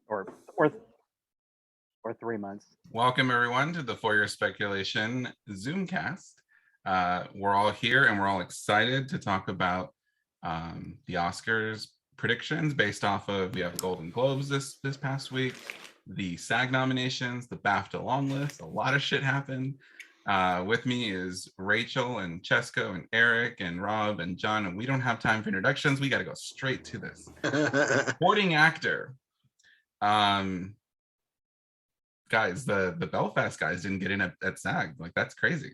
or or 3 months. Welcome everyone to the For Your Speculation Zoomcast. We're all here and we're all excited to talk about the Oscars predictions based off of, we have Golden Globes this past week, the SAG nominations, the BAFTA long list. A lot of shit happened. With me is Rachel and Cesco and Erik and Rob and John, and we don't have time for introductions. We got to go straight to this. Supporting actor. Guys, the Belfast guys didn't get in at SAG. Like, that's crazy.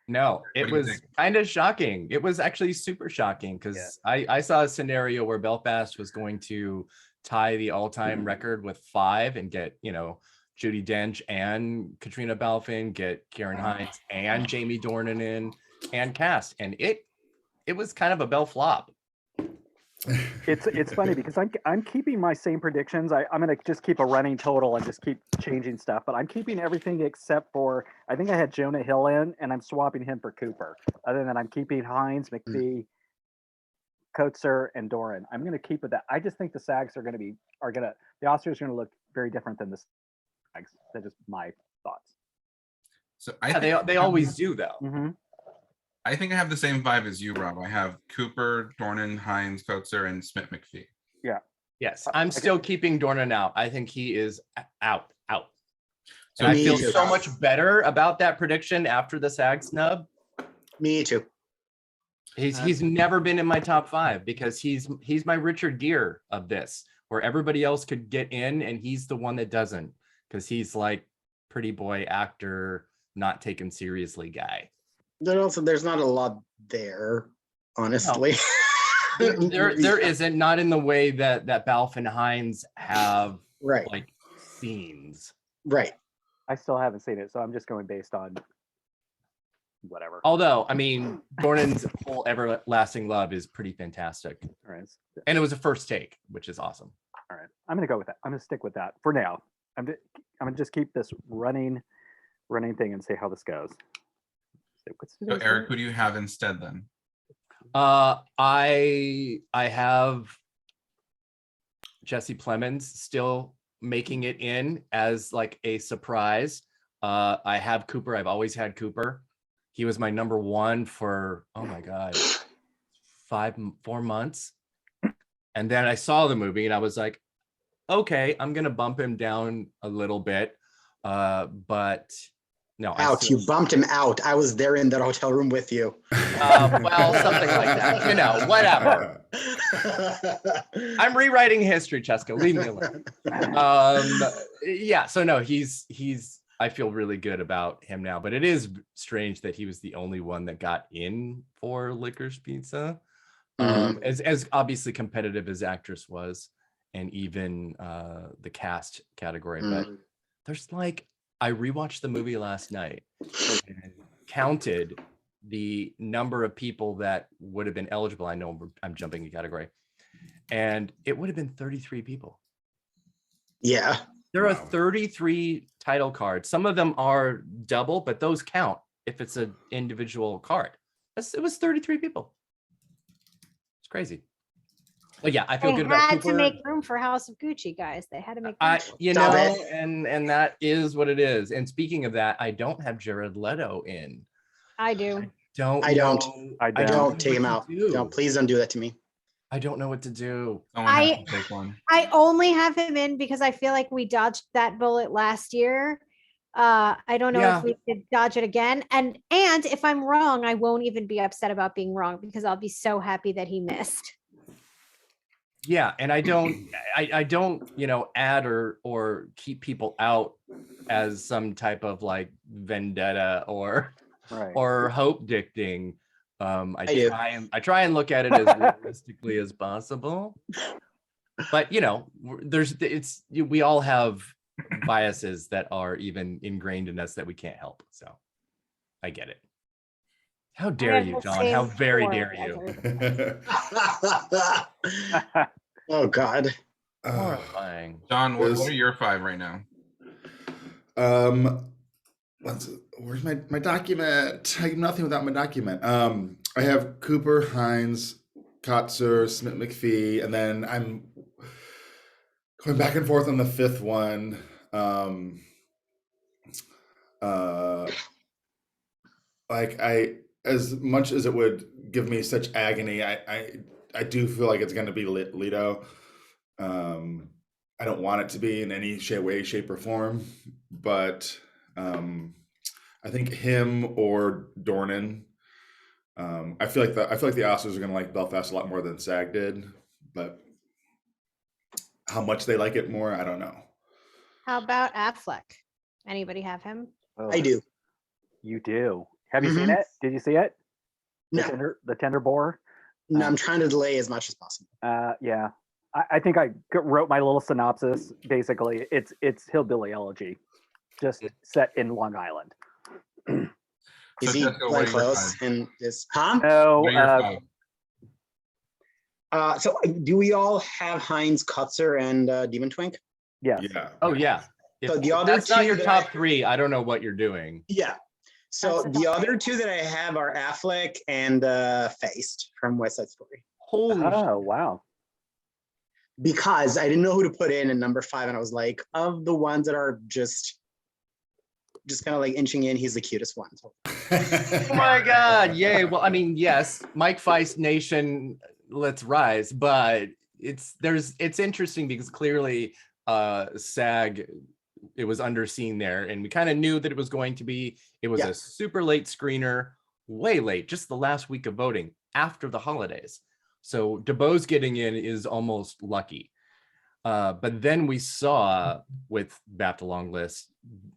No, it was kind of shocking. It was actually super shocking because I saw a scenario where Belfast was going to tie the all-time record with 5 and get, you know, Judi Dench and Katrina Balfe, get Karen Hines and Jamie Dornan in and cast, and it was kind of a Bell flop. It's funny because I'm keeping my same predictions. I'm gonna just keep a running total and just keep changing stuff, but I'm keeping everything except for, I think I had Jonah Hill in, and I'm swapping him for Cooper. Other than that, I'm keeping Hines, McPhee, Coates,er, and Doran. I'm gonna keep with that. I just think the SAGs the Oscars are gonna look very different than the SAGs. That's just my thoughts. So they always do though. Mm-hmm. I think I have the same vibe as you, Rob. I have Cooper, Dornan, Hines, Coates,er, and Smith-McPhee. Yeah. Yes, I'm still keeping Dornan out. I think he is out. So I feel so much better about that prediction after the SAG snub. Me too. He's never been in my top 5 because he's my Richard Gere of this, where everybody else could get in and he's the one that doesn't, because he's like pretty boy actor, not taken seriously guy. There's not a lot there, honestly. No. there isn't, not in the way that Balfe and Hines have, right, like scenes. Right. I still haven't seen it, so I'm just going based on whatever. Although, I mean, Dornan's whole Everlasting Love is pretty fantastic. All right. And it was a first take, which is awesome. All right. I'm going to go with that. I'm going to stick with that for now. I'm going to just keep this running thing and see how this goes. So Erik, who do you have instead then? I have Jesse Plemons still making it in as like a surprise. I have Cooper. I've always had Cooper. He was my number 1 for, oh my God, 4 months. And then I saw the movie and I was like, okay, I'm going to bump him down a little bit. But no. You bumped him out. I was there in that hotel room with you. Well, something like that. You know, whatever. I'm rewriting history, Cesco. Leave me alone. Yeah, so no, he's I feel really good about him now, but it is strange that he was the only one that got in for Licorice Pizza. As obviously competitive as actress was, and even the cast category, but there's like, I rewatched the movie last night and counted the number of people that would have been eligible. I know I'm jumping a category, and it would have been 33 people. Yeah. There are 33 title cards. Some of them are double, but those count if it's an individual card. It was 33 people. It's crazy. But yeah, I feel good about Cooper. They had to make room for House of Gucci, guys. They had to make room. And that is what it is. And speaking of that, I don't have Jared Leto in. I do. I don't take him out. Please don't do that to me. I don't know what to do. I only have him in because I feel like we dodged that bullet last year. I don't know if we could dodge it again. And if I'm wrong, I won't even be upset about being wrong because I'll be so happy that he missed. Yeah, and I don't, you know, add or keep people out as some type of like vendetta or hope dicting. I try and look at it as realistically as possible. But you know, we all have biases that are even ingrained in us that we can't help. So I get it. How dare you, John? How very dare you? Oh God. Horrifying. John, what are your 5 right now? Where's my document? I have nothing without my document. I have Cooper, Hines, Coates,er, Smith-McPhee, and then Going back and forth on the fifth one. Like as much as it would give me such agony, I do feel like it's going to be Leto. I don't want it to be in any way, shape, or form, but I think him or Dornan. I feel like the Oscars are going to like Belfast a lot more than SAG did, but how much they like it more, I don't know. How about Affleck? Anybody have him? Oh, I do. You do. Have you seen it? Did you see it? No. The tender boar. No, I'm trying to delay as much as possible. Yeah. I think I wrote my little synopsis. Basically, it's hillbilly elegy, just set in Long Island. Is he Cesco, what like are your close five? and is huh? No, What are your five? So do we all have Heinz, Kutzer, and Demon Twink? yes. Yeah. Oh yeah. If So the other that's not two your that top three, I don't know what you're doing. Yeah. So That's the the top other two that I have are Affleck and Feist from West Side Story. Holy Oh wow. Because I didn't know who to put in number 5, and I was like, of the ones that are just kind of like inching in, he's the cutest one. Oh my God. Yay. Well, I mean, yes, Mike Feist Nation, let's rise. But it's interesting because clearly SAG, it was underseen there. And we kind of knew that it was going to be, it was a super late screener, way late, just the last week of voting after the holidays. So DeBose getting in is almost lucky. But then we saw with BAFTA long list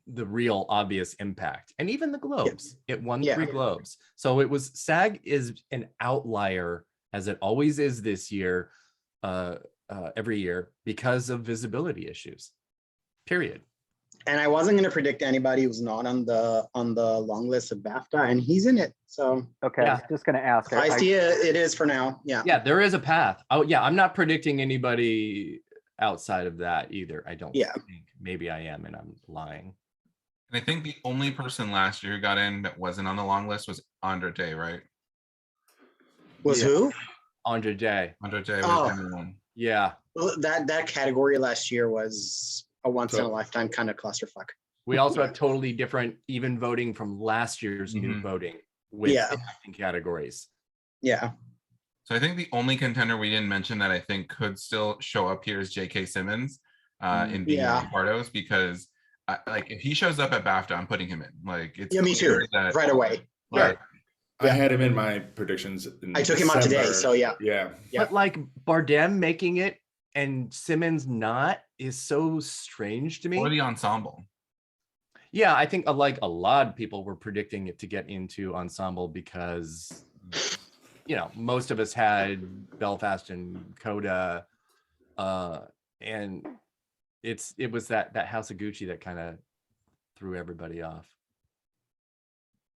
the real obvious impact, and even the Globes. It won 3 Globes. So it was, SAG is an outlier, as it always is this year, every year, because of visibility issues. Period. And I wasn't going to predict anybody who's not on the long list of BAFTA, and he's in it. So Okay, Yeah. just gonna ask. I see it is for now. Yeah. Yeah, there is a path. Oh yeah, I'm not predicting anybody outside of that either. I don't think. Maybe I am, and I'm lying. And I think the only person last year who got in that wasn't on the long list was Andre Day, right? Was who? Andre Day. Andre Day was the one. Yeah. Well, that category last year was a once in a lifetime kind of clusterfuck. We also have totally different even voting from last year's new voting with acting categories. Yeah. So I think the only contender we didn't mention that I think could still show up here is J.K. Simmons in being Pardos, because like if he shows up at BAFTA, I'm putting him in. Like it's me too. That, right away. Like, I had him in my predictions. I took him out today, so yeah. But like Bardem making it and Simmons not is so strange to me. or the ensemble. Yeah, I think like a lot of people were predicting it to get into ensemble because, you know, most of us had Belfast and Coda, and it was that House of Gucci that kind of threw everybody off.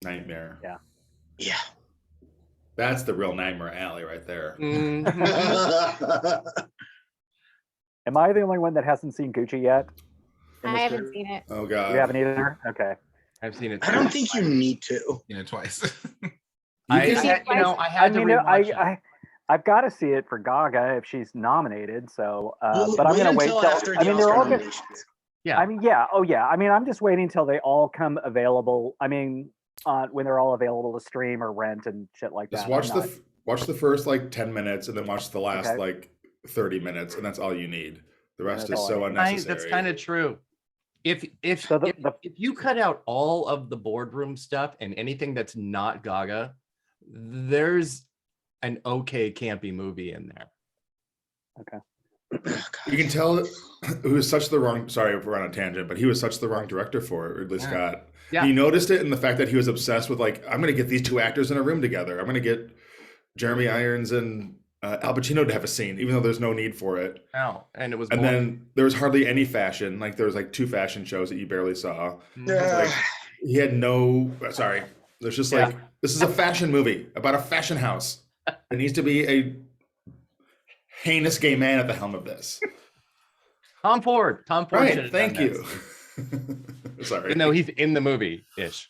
Nightmare. Yeah. That's the real Nightmare Alley right there. Am I the only one that hasn't seen Gucci yet? I haven't seen it. Oh God. You haven't either? Okay. I've seen it. I don't think you need to. You know, twice. I had to rewatch it. I've got to see it for Gaga if she's nominated. So, but I'm Wait going to wait until till. after I the mean, they're Oscar all. nominations. Yeah. I mean, yeah. Oh, yeah. I mean, I'm just waiting until they all come available. I mean, when they're all available to stream or rent and shit like Just that. watch the first like 10 minutes and then watch the last like 30 minutes, and that's all you need. The rest is so unnecessary. That's kind of true. If you cut out all of the boardroom stuff and anything that's not Gaga, there's an okay campy movie in there. Okay. You can tell it was such the wrong. Sorry if we're on a tangent, but he was such the wrong director for it, Ridley Scott. Yeah. He noticed it in the fact that he was obsessed with like, I'm going to get these two actors in a room together. I'm going to get Jeremy Irons and Al Pacino to have a scene, even though there's no need for it. Oh, and it was. And then there was hardly any fashion. Like there was like 2 fashion shows that you barely saw. Like he had no. Sorry, there's just like this is a fashion movie about a fashion house. There needs to be a heinous gay man at the helm of this. Tom Ford. Right. Thank you. Sorry. No, he's in the movie ish.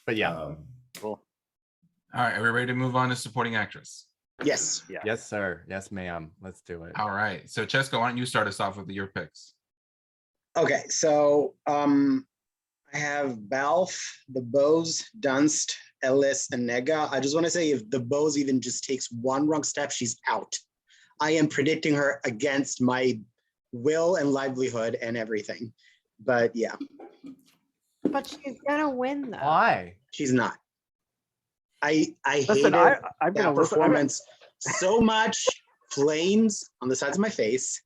But yeah. Cool. All right, are we ready to move on to supporting actress? Yes. Yeah. Yes, sir. Yes, ma'am. Let's do it. All right. So Cesco, why don't you start us off with your picks? Okay, so I have Balf, the Bose, Dunst, Ellis, and Nega. I just want to say if the Bose even just takes one wrong step, she's out. I am predicting her against my will and livelihood and everything. But yeah, But she's gonna win though. Why? she's not. I Listen, hated I'm that gonna listen. performance so much. Flames on the sides of my face.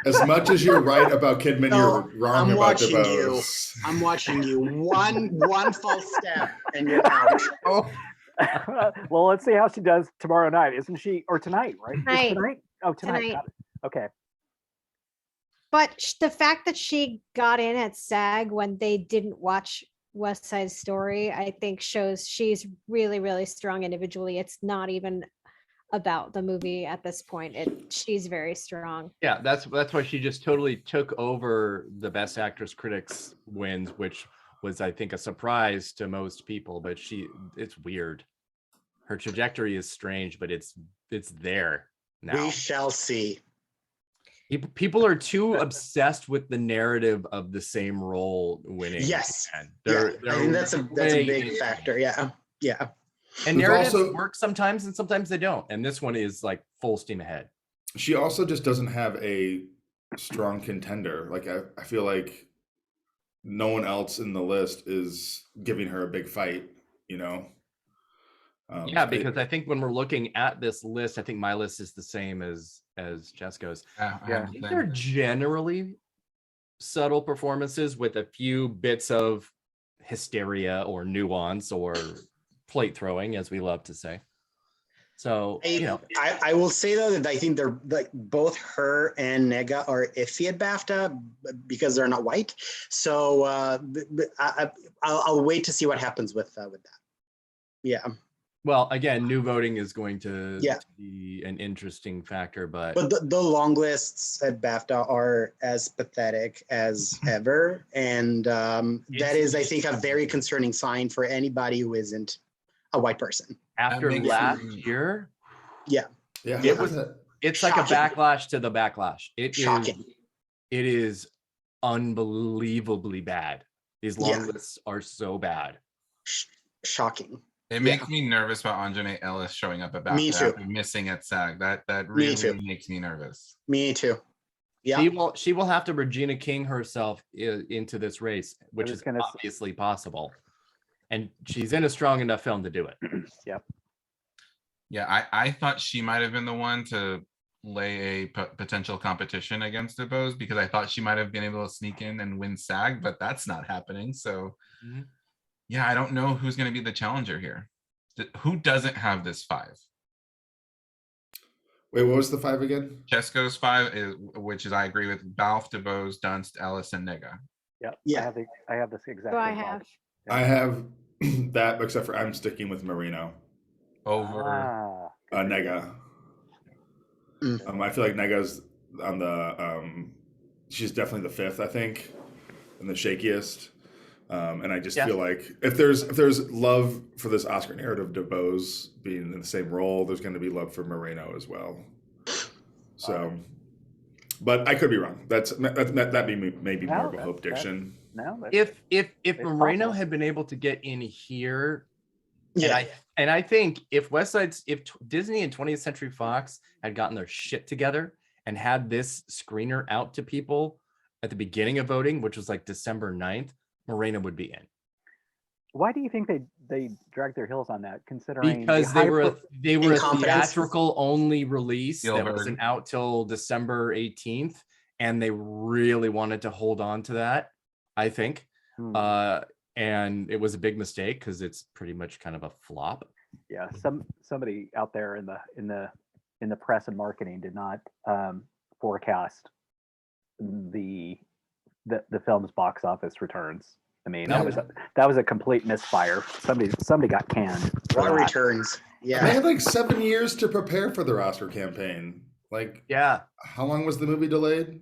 As much as you're right about Kidman, No, you're wrong I'm about watching you. DeBose. I'm watching you. One false step and you're out. Oh, Well, let's see how she does tomorrow night, isn't she? Or tonight, right? Is Tonight. tonight? Oh, tonight. Tonight. Got it. Okay. But the fact that she got in at SAG when they didn't watch West Side Story, I think shows she's really, really strong individually. It's not even about the movie at this point. She's very strong. yeah. That's why she just totally took over the Best Actress Critics wins, which was, I think, a surprise to most people. But it's weird. Her trajectory is strange, but it's there now. We shall see. People are too obsessed with the narrative of the same role winning. Yes. again. Yeah, They're I think that's a way big into factor. it. Yeah. Yeah. And There's narratives also- work sometimes and sometimes they don't. And this one is like full steam ahead. She also just doesn't have a strong contender. Like I feel like no one else in the list is giving her a big fight, you know? Yeah, because I think when we're looking at this list, I think my list is the same as Cesco's. Yeah, I Yeah. have I the think same. they're generally subtle performances with a few bits of hysteria or nuance or plate throwing, as we love to say. So, I will say though that I think they're like both her and Nega are iffy at BAFTA because they're not white. So I'll wait to see what happens with that. Yeah. well, again, new voting is going to Yeah. be an interesting factor, but But the long lists at BAFTA are as pathetic as ever. And that is, I think, a very concerning sign for anybody who isn't a white person. after makes last me- year, yeah, it was- it's like a Shocking. backlash to the backlash. Shocking. It is unbelievably bad. These long Yeah. lists are so bad. Shocking. It makes me nervous about Anjanae Ellis showing up at Me BAFTA too. after missing at SAG. That Me really too. makes me nervous. Me too. Yeah. She will have to Regina King herself into this race, which was is gonna s- obviously possible. And she's in a strong enough film to do it. Yeah, I thought she might have been the one to lay a potential competition against DeBose because I thought she might have been able to sneak in and win SAG, but that's not happening. So Mhm. yeah, I don't know who's going to be the challenger here. Who doesn't have this 5? Wait, what was the 5 again? Cesco's 5 is, which is I agree with Balf, DeBose, Dunst, Ellis, and Nega. Yep. Yeah. I have this exact. So I same thought. have. I have that, except for I'm sticking with Marino. Over Nega. I feel like Nega's on the she's definitely the 5th, I think, and the shakiest. And I just feel like if there's love for this Oscar narrative, DeBose being in the same role, there's going to be love for Moreno as well. So, but I could be wrong. That be maybe more of a hope diction. No. If it's Moreno possible. had been able to get in here, Yeah. and I think if Disney and 20th Century Fox had gotten their shit together and had this screener out to people at the beginning of voting, which was like December 9th, Moreno would be in. Why do you think they dragged their heels on that? Considering Because they were a Incompetence. theatrical only release that Spielberg. wasn't out till December 18th, and they really wanted to hold on to that, I think. And it was a big mistake because it's pretty much kind of a flop. Yeah, somebody out there in the press and marketing did not forecast the film's box office returns. I mean, No. that was a complete misfire. Somebody got canned. for What that. returns? They Yeah. had like 7 years to prepare for their Oscar campaign. Like, Yeah. how long was the movie delayed?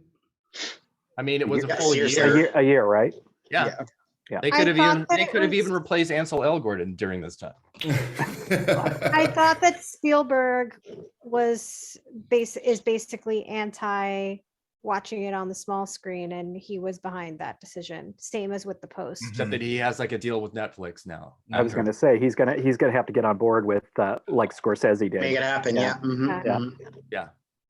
I mean, it was a Yeah, full seriously. year. A year, right? Yeah. Yeah. They I could have thought even that they it could have was- even replaced Ansel Elgort during this time. I thought that Spielberg is basically anti watching it on the small screen, and he was behind that decision. Same as with the Post. Except that he has like a deal with Netflix now. I was going to say he's gonna have to get on board with like Scorsese did. Make it happen. Yeah. Mhm, Yeah. mhm. Yeah.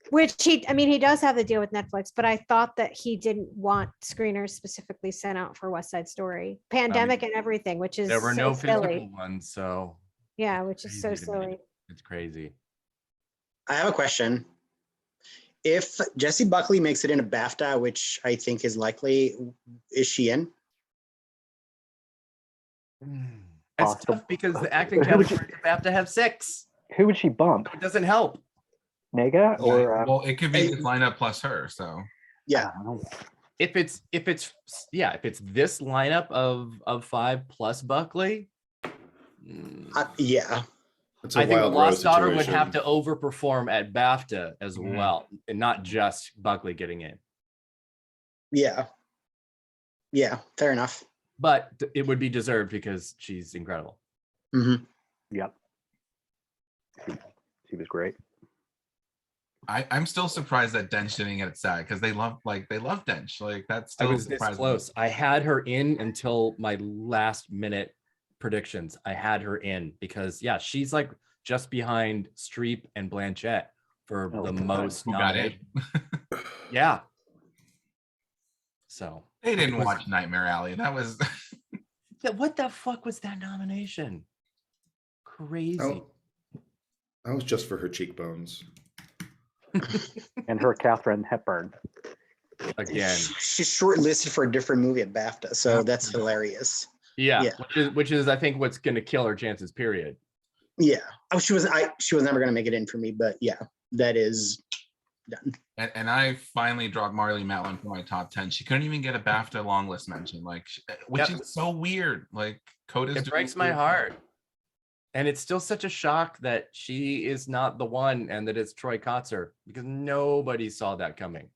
Which he does have the deal with Netflix, but I thought that he didn't want screeners specifically sent out for West Side Story, pandemic and everything, which is There were so no silly. physical ones, so Yeah, which is so crazy to me. silly. It's crazy. I have a question. If Jessie Buckley makes it in a BAFTA, which I think is likely, is she in? It's Possible. tough because the acting Who would categories have to have 6. Who would she bump? So it doesn't help. Nega or well, it could be this lineup plus her. So Yeah. If it's this lineup of 5 plus Buckley, Yeah. It's a I think wild road Lost Daughter would have situation. to overperform at BAFTA as Mhm. well, and not just Buckley getting in. Yeah. Yeah. Fair enough. But it would be deserved because she's incredible. Mhm. Yep. She was great. I'm still surprised that Dench didn't get SAG because they love Dench. Like that's I still was this surprising. close. I had her in until my last minute predictions. I had her in because she's like just behind Streep and Blanchett for Oh, the God. most Who got in? nominations. Yeah. So They didn't it was- watch Nightmare Alley. That was what the fuck was that nomination? Crazy. Oh, that was just for her cheekbones. And her Katharine Hepburn. Again. She's shortlisted for a different movie at BAFTA, so that's hilarious. Yeah. Yeah. Which is I think what's gonna kill her chances, period. Yeah. Oh, she was never gonna make it in for me, but yeah, that is done. and I finally dropped Marley Matlin for my top 10. She couldn't even get a BAFTA long list mention, like which Yep. is so weird. Like Coda's It breaks my heart. And it's still such a shock that she is not the one and that it's Troy Kotzer because nobody saw that coming.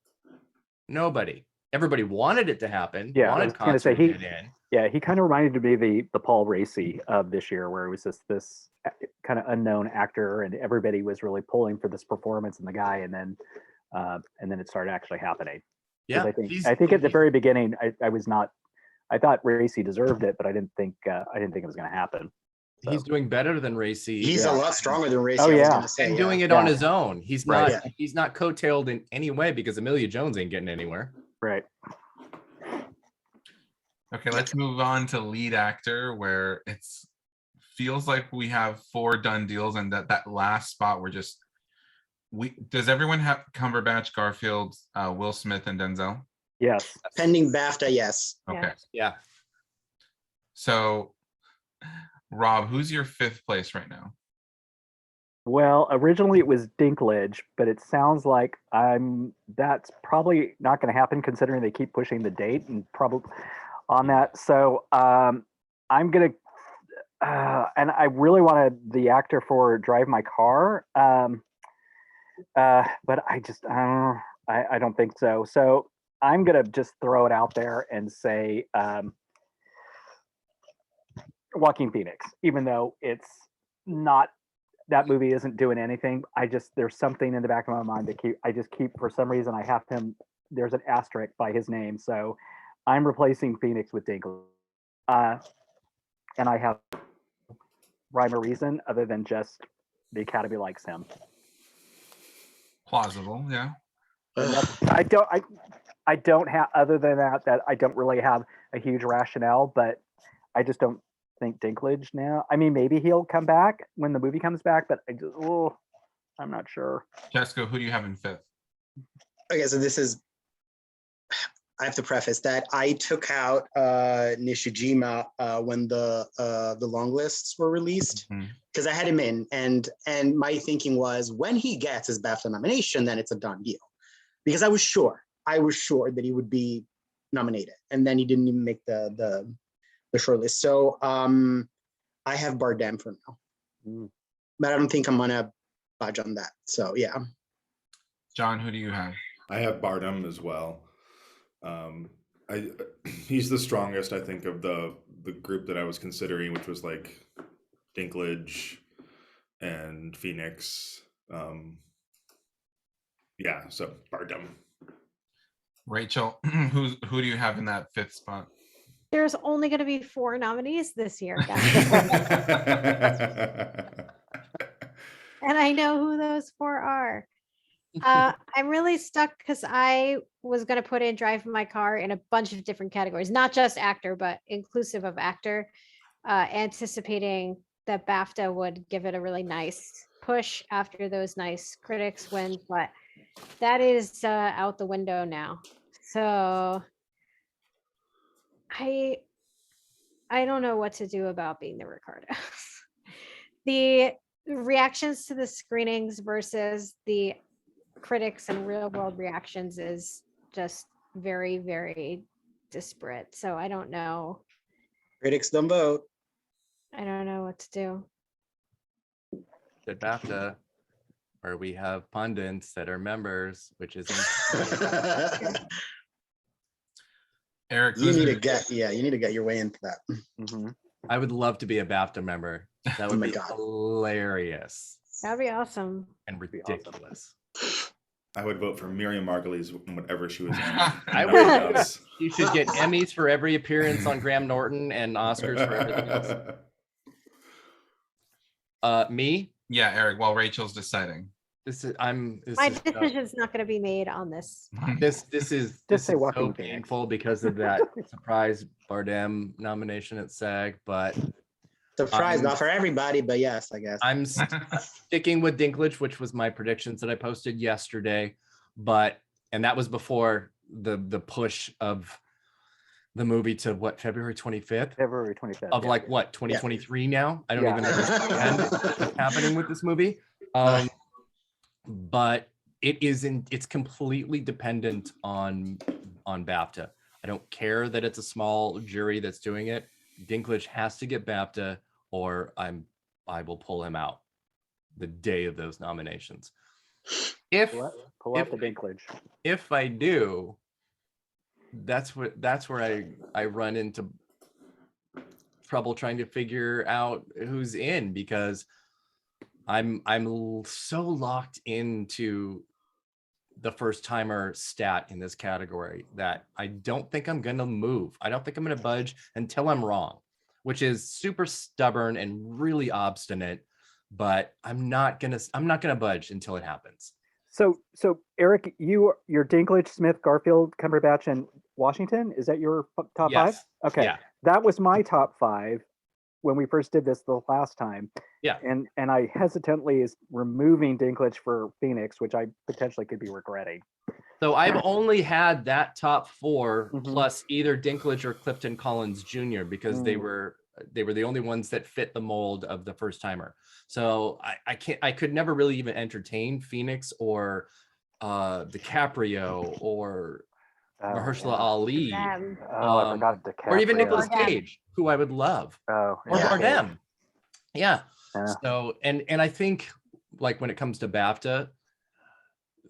Nobody. Everybody wanted it to happen. Yeah, I wanted was gonna say Kotzer to get in. Yeah, he kind of reminded me of the Paul Raci of this year, where it was just this kind of unknown actor, and everybody was really pulling for this performance in the guy, and then it started actually happening. 'Cause Yeah. I think at the very beginning, I thought Raci deserved it, but I didn't think it was going to happen. So. He's doing better than Raci. He's a lot stronger than Racy. Oh, I was yeah. gonna say, and yeah. doing it on Yeah. his own. He's Right. not he's not coattailed in any way because Amelia Jones ain't getting anywhere. Right. Okay, let's move on to lead actor, where it's feels like we have 4 done deals, and that last spot we're just does everyone have Cumberbatch, Garfield, Will Smith, and Denzel? Yes. Pending BAFTA, yes. Okay. Yeah. So Rob, who's your 5th place right now? Well, originally it was Dinklage, but it sounds like that's probably not going to happen considering they keep pushing the date and probably on that. So I'm gonna, and I really wanted the actor for Drive My Car, but I just I don't think so. So I'm gonna just throw it out there and say Joaquin Phoenix, even though it's not. That movie isn't doing anything. There's something in the back of my mind that I keep for some reason I have him. There's an asterisk by his name, so I'm replacing Phoenix with Dinklage, and I have rhyme or reason other than just the Academy likes him. Plausible, yeah. I don't have other than that I don't really have a huge rationale, but I just don't think Dinklage now. I mean, maybe he'll come back when the movie comes back, but I'm not sure. Cesco, who do you have in 5th? Okay, so I have to preface that I took out Nishijima when the long lists were released because I had him in, and my thinking was when he gets his BAFTA nomination, then it's a done deal, because I was sure that he would be nominated, and then he didn't even make the shortlist. So I have Bardem for now, but I don't think I'm gonna budge on that. So yeah. John, who do you have? I have Bardem as well. he's the strongest, I think, of the group that I was considering, which was like Dinklage and Phoenix. Yeah, so Bardem. Rachel, who do you have in that 5th spot? There's only going to be 4 nominees this year, guys. And I know who those 4 are. I'm really stuck because I was going to put in Drive My Car in a bunch of different categories, not just actor, but inclusive of actor, anticipating that BAFTA would give it a really nice push after those nice critics wins, but that is out the window now. So I don't know what to do about being the Ricardos. The reactions to the screenings versus the critics and real world reactions is just very, very disparate. So I don't know. Critics don't vote. I don't know what to do. At BAFTA, where we have pundits that are members, which is Eric, You need to get your way into that. Mhm. I would love to be a BAFTA member. That would my be God. hilarious That'd be awesome. and That'd be awesome. ridiculous. I would vote for Miriam Margolyes whatever she was in. I Nobody would. knows. You should get Emmys for every appearance on Graham Norton and Oscars for everything else. Me? Yeah, Eric, while Rachel's deciding. This is My decision's not going to be made on this. this is say so Joaquin Phoenix. painful because of that surprise Bardem nomination at SAG, but Surprise, not for everybody, but yes, I guess. I'm sticking with Dinklage, which was my predictions that I posted yesterday, and that was before the push of the movie to what, February 25th February 25th. of yeah. like what, 2023 now? I don't Yeah. even understand what's happening with this movie. But it's completely dependent on BAFTA. I don't care that it's a small jury that's doing it. Dinklage has to get BAFTA or I will pull him out the day of those nominations. Pull out the Dinklage. If I do, that's where I run into trouble trying to figure out who's in, because I'm so locked into the first timer stat in this category that I don't think I'm gonna move. I don't think I'm gonna budge until I'm wrong, which is super stubborn and really obstinate, but I'm not gonna budge until it happens. So Eric, your Dinklage, Smith, Garfield, Cumberbatch, and Washington, is that your top Yes. 5? Okay, Yeah. that was my top 5 when we first did this the last time. Yeah. And I hesitantly is removing Dinklage for Phoenix, which I potentially could be regretting. So I've only had that top 4 Mhm. plus either Dinklage or Clifton Collins Jr. because they were the only ones that fit the mold of the first timer. So I could never really even entertain Phoenix or DiCaprio or Mahershala Ali, I forgot DiCaprio. or even Nicolas Bardem. Cage, who I would love, Oh, or Yeah. Bardem. Yeah. Yeah. So and I think, like, when it comes to BAFTA,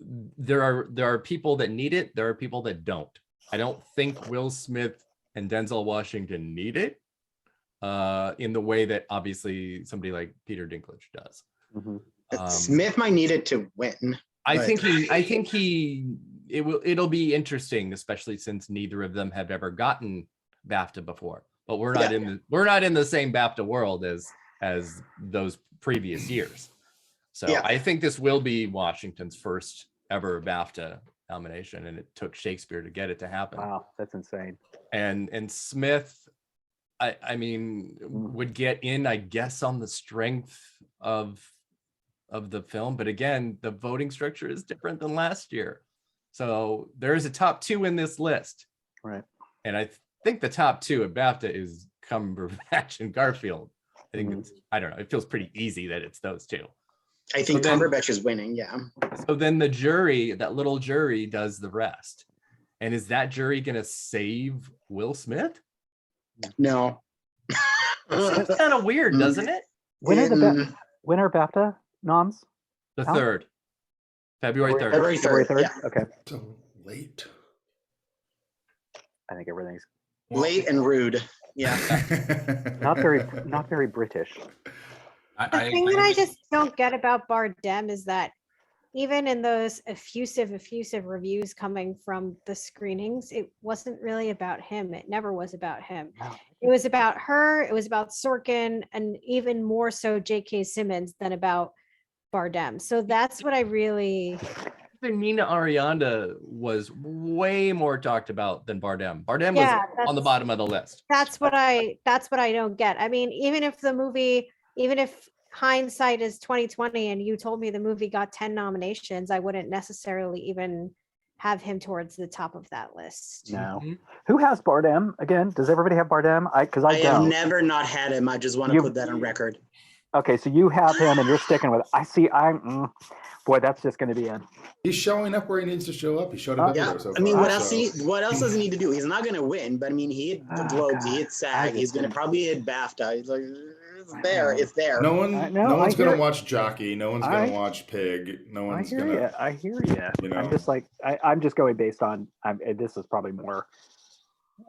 there are people that need it. There are people that don't. I don't think Will Smith and Denzel Washington need it in the way that obviously somebody like Peter Dinklage does. Mhm. Smith might need it to win. I But- think it'll be interesting, especially since neither of them have ever gotten BAFTA before. But we're not in the same BAFTA world as those previous years. So Yeah. I think this will be Washington's first ever BAFTA nomination, and it took Shakespeare to get it to happen. Wow, that's insane. And Smith, I mean, would get in, I guess, on the strength of the film, but again, the voting structure is different than last year. So there is a top 2 in this list. Right. And I think the top 2 at BAFTA is Cumberbatch and Garfield. I think I don't know, it feels pretty easy that it's those 2. I think So then- Cumberbatch is winning. Yeah. So then the jury, that little jury, does the rest. And is that jury gonna save Will Smith? No. It's kind of weird, doesn't it? When are BAFTA noms? The How? 3rd, February 3rd. February 3rd. Yeah. Okay. So late. I think everything's Late and rude. Yeah. not very British. The thing that I just don't get about Bardem is that even in those effusive reviews coming from the screenings, it wasn't really about him. It never was about him. No. It was about her, it was about Sorkin, and even more so J.K. Simmons than about Bardem. So that's what I really... Nina Arianda was way more talked about than Bardem. Bardem was on the bottom of the list. That's what I don't get. I mean, even if hindsight is 2020 and you told me the movie got 10 nominations, I wouldn't necessarily even have him towards the top of that list. No. Who has Bardem again? Does everybody have Bardem? I have don't. never not had him. I just want to put that on record. Okay, so you have him and you're sticking with it. I see. Boy, that's just going to be it. He's showing up where he needs to show up. He showed up everywhere so far. I mean, what else does he need to do? He's not going to win, but I mean, he hit the Globes, he hit SAG, he's going to probably hit BAFTA. He's like, it's there. No one's going to watch Jockey. No one's going to watch Pig. No one's going to. I hear you. I'm just like, I'm just going based on. This is probably more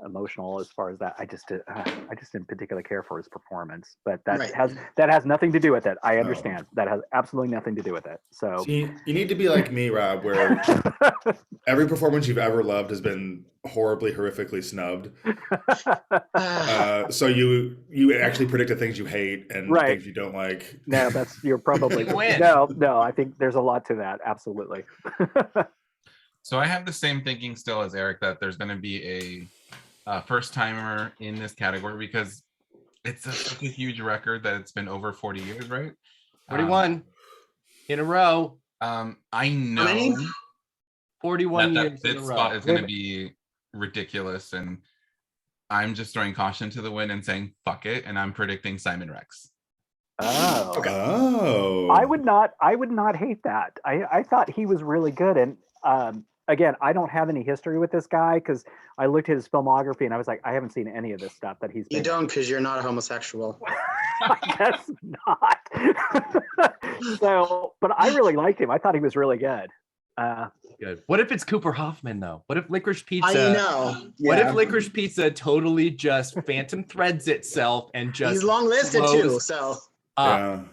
emotional as far as that. I just didn't particularly care for his performance, but that has nothing to do with it. I understand that has absolutely nothing to do with it. So you need to be like me, Rob, where every performance you've ever loved has been horribly, horrifically snubbed. So you actually predicted things you hate and things you don't like. No, you're probably no. I think there's a lot to that. Absolutely. So I have the same thinking still as Erik, that there's going to be a first timer in this category because it's such a huge record that it's been over 40 years, right? 41 in a row. I know 41 that years in a fifth row. spot is going to be ridiculous, and I'm just throwing caution to the wind and saying fuck it, and I'm predicting Simon Rex. Oh, okay. Oh, I would not hate that. I thought he was really good, and again, I don't have any history with this guy because I looked at his filmography and I was like, I haven't seen any of this stuff that he's been. You don't, because you're not a homosexual. I guess not. So, but I really liked him. I thought he was really good. Good. What if it's Cooper Hoffman though? What if Licorice Pizza? I know. Yeah. What if Licorice Pizza totally just phantom threads itself and just he's long listed too, so and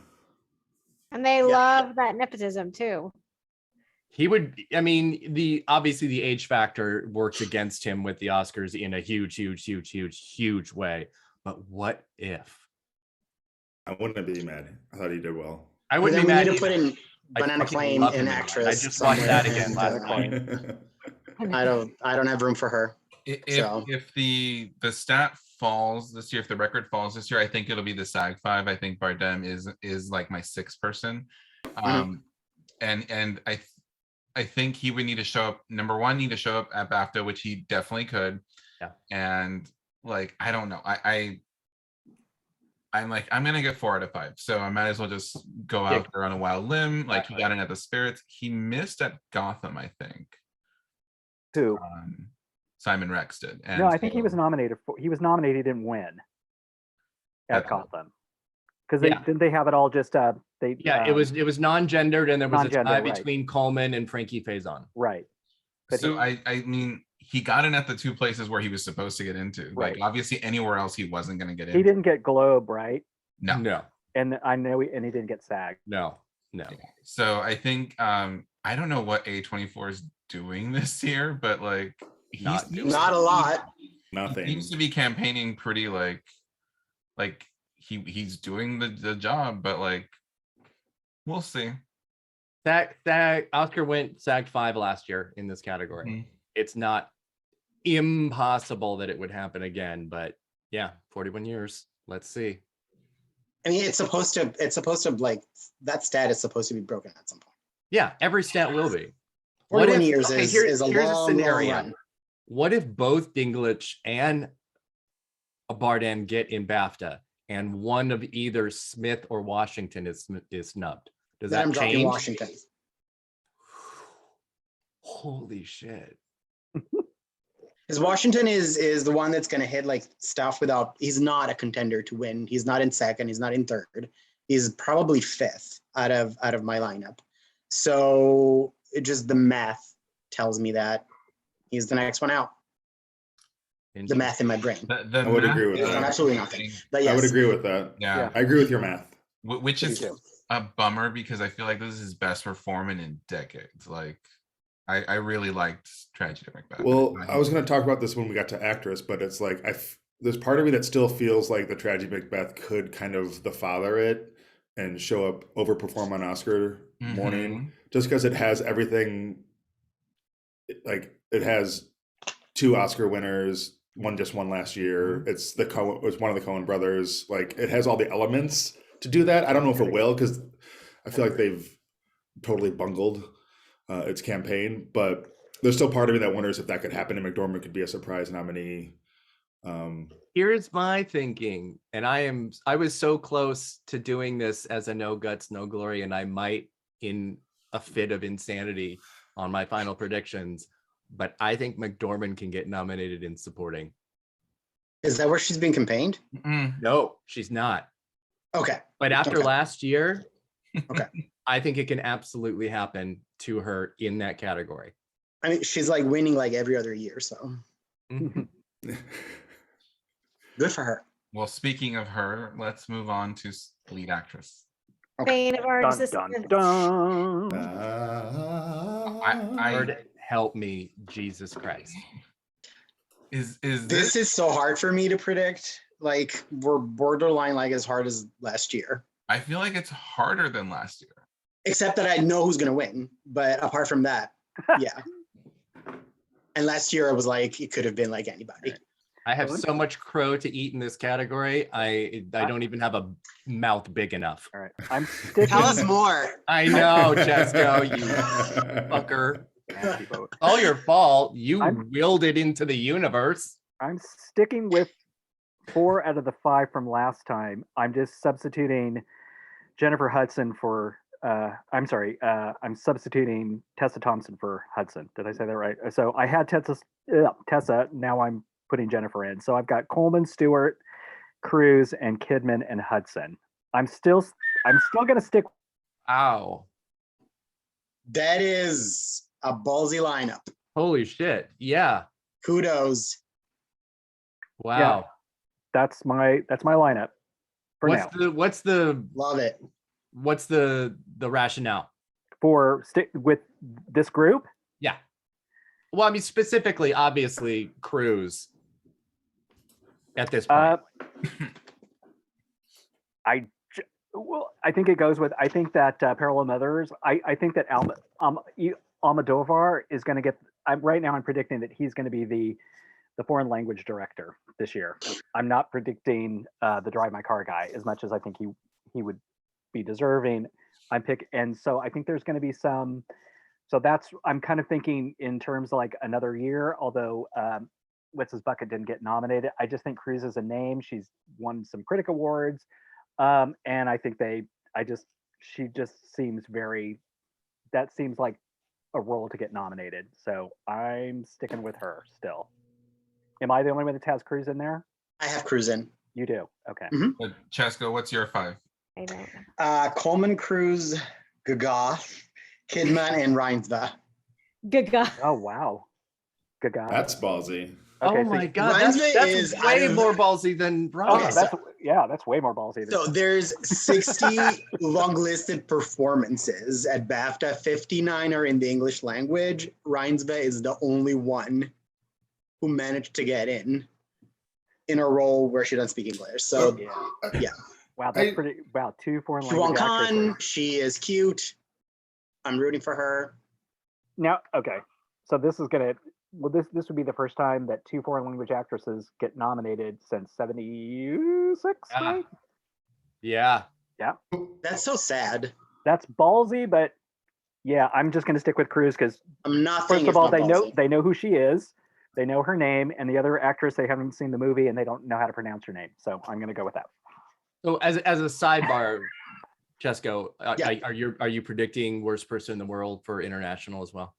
they love that nepotism too. He would, I mean, obviously the age factor works against him with the Oscars in a huge way. But what if? I wouldn't be mad. I thought he did well. I wouldn't be mad. We need to put in Banana Claim in actress. I just watched that again last night. I don't have room for her. If the stat falls this year, if the record falls this year, I think it'll be the SAG 5. I think Bardem is like my sixth person. And I think he would need to show up. Number one, need to show up at BAFTA, which he definitely could. Yeah. And like, I don't know. I'm like, I'm gonna get 4 out of 5. So I might as well just go out there on a wild limb. Like, he got in at the Spirits. He missed at Gotham, I think. Who? Simon Rex did. And no, I think he was nominated. He was nominated, didn't win at Gotham. Because didn't they have it all just it was non-gendered, and there was a tie between Coleman and Frankie Faison. Right. But so I mean, he got in at the 2 places where he was supposed to get into. Right. Like, obviously anywhere else he wasn't going to get in. He didn't get Globe, right? No. And I know he didn't get SAG. No. Yeah. So I think I don't know what A24 is doing this year, but like not a lot. Nothing. He seems to be campaigning pretty like he's doing the job, but like we'll see. That Oscar went SAG 5 last year in this category. Mm-hmm. It's not impossible that it would happen again, but yeah, 41 years. Let's see. I mean, it's supposed to like that stat is supposed to be broken at some point. Yeah, every stat will be. 41 years is a long scenario. Long run. What if both Dinklage and Bardem get in BAFTA, and one of either Smith or Washington is snubbed? Does that change? Washington. Holy shit! Because Washington is the one that's going to hit like stuff without. He's not a contender to win. He's not in second. He's not in third. He's probably fifth out of my lineup. So it just the math tells me that he's the next one out. the math in my brain. The I would math agree with is that. Absolutely nothing. But yes, I would agree with that. Yeah, I agree with your math. which Me is too. a bummer because I feel like this is his best performance in decades. Like, I really liked Tragedy of Macbeth. Well, I was going to talk about this when we got to actress, but it's like there's part of me that still feels like the Tragedy of Macbeth could kind of the father it and show up, overperform on Oscar morning, just because it has everything. Like it has 2 Oscar winners, one just won last year. It's one of the Coen brothers. Like it has all the elements to do that. I don't know if it will because I feel like they've totally bungled its campaign, but there's still part of me that wonders if that could happen and McDormand could be a surprise nominee. Here's my thinking, and I was so close to doing this as a no guts, no glory, and I might in a fit of insanity on my final predictions, but I think McDormand can get nominated in supporting. is that where she's being campaigned? No, she's not. Okay. But after Okay. last year, Okay. I think it can absolutely happen to her in that category. I mean, she's like winning like every other year, so Mhm. good for her. Well, speaking of her, let's move on to lead actress. Bane of our Dun, existence. dun, dun. Lord help me, Jesus Christ. Is This is so hard for me to predict. Like we're borderline like as hard as last year. I feel like it's harder than last year. Except that I know who's gonna win. But apart from that, yeah. And last year I was like, it could have been like anybody. I have so much crow to eat in this category. I don't even have a mouth big enough. All right, I'm sticking. Tell us more. I know, Cesco, you fucker. Nasty boat. All your fault. You I'm- willed it into the universe. I'm sticking with 4 out of the 5 from last time. I'm just substituting Jennifer Hudson for. I'm sorry. I'm substituting Tessa Thompson for Hudson. Did I say that right? So I had Tessa. Now I'm putting Jennifer in. So I've got Coleman, Stewart, Cruz, and Kidman and Hudson. I'm still going to stick. Ow. That is a ballsy lineup. Holy shit. Yeah. Kudos. Wow. That's my lineup for now. Love it. What's the rationale? For stick with this group. Yeah. Well, I mean, specifically, obviously, Cruz at this point. I think it goes with. I think that Parallel Mothers. I think that Almodovar is going to get. Right now, I'm predicting that he's going to be the foreign language director this year. I'm not predicting the Drive My Car guy as much as I think he would be deserving. And so I think there's going to be some. So I'm kind of thinking in terms of like another year. Although What's His Bucket didn't get nominated, I just think Cruz is a name. She's won some critic awards. And I think she just seems that seems like a role to get nominated. So I'm sticking with her still. Am I the only one that has Cruz in there? I have Cruz in. You do? Okay. Chesco, what's your 5? I don't. Coleman, Cruz, Gaga, Kidman, and Reinsva. Gaga. Oh, wow. Gaga. That's ballsy. Okay, oh so- my God. Reinsva That's is way out of- more ballsy than Oh, Ryan. Okay, that's way more ballsy. So there's 60 long-listed performances at BAFTA. 59 are in the English language. Reinsva is the only one who managed to get in a role where she doesn't speak English. So yeah. Wow, that's pretty. Wow, 2 foreign language Chuan actresses. Khan, she is cute. I'm rooting for her. Now, okay, so this is gonna. Well, this would be the first time that 2 foreign language actresses get nominated since '76. Yeah. Yeah. That's so sad. That's ballsy, but yeah, I'm just gonna stick with Cruz because I'm not first saying of it's all, not ballsy. they know who she is, they know her name, and the other actress they haven't seen the movie and they don't know how to pronounce her name. So I'm gonna go with that. So as a sidebar, Cesco, Yeah. are you predicting worst person in the world for international as well?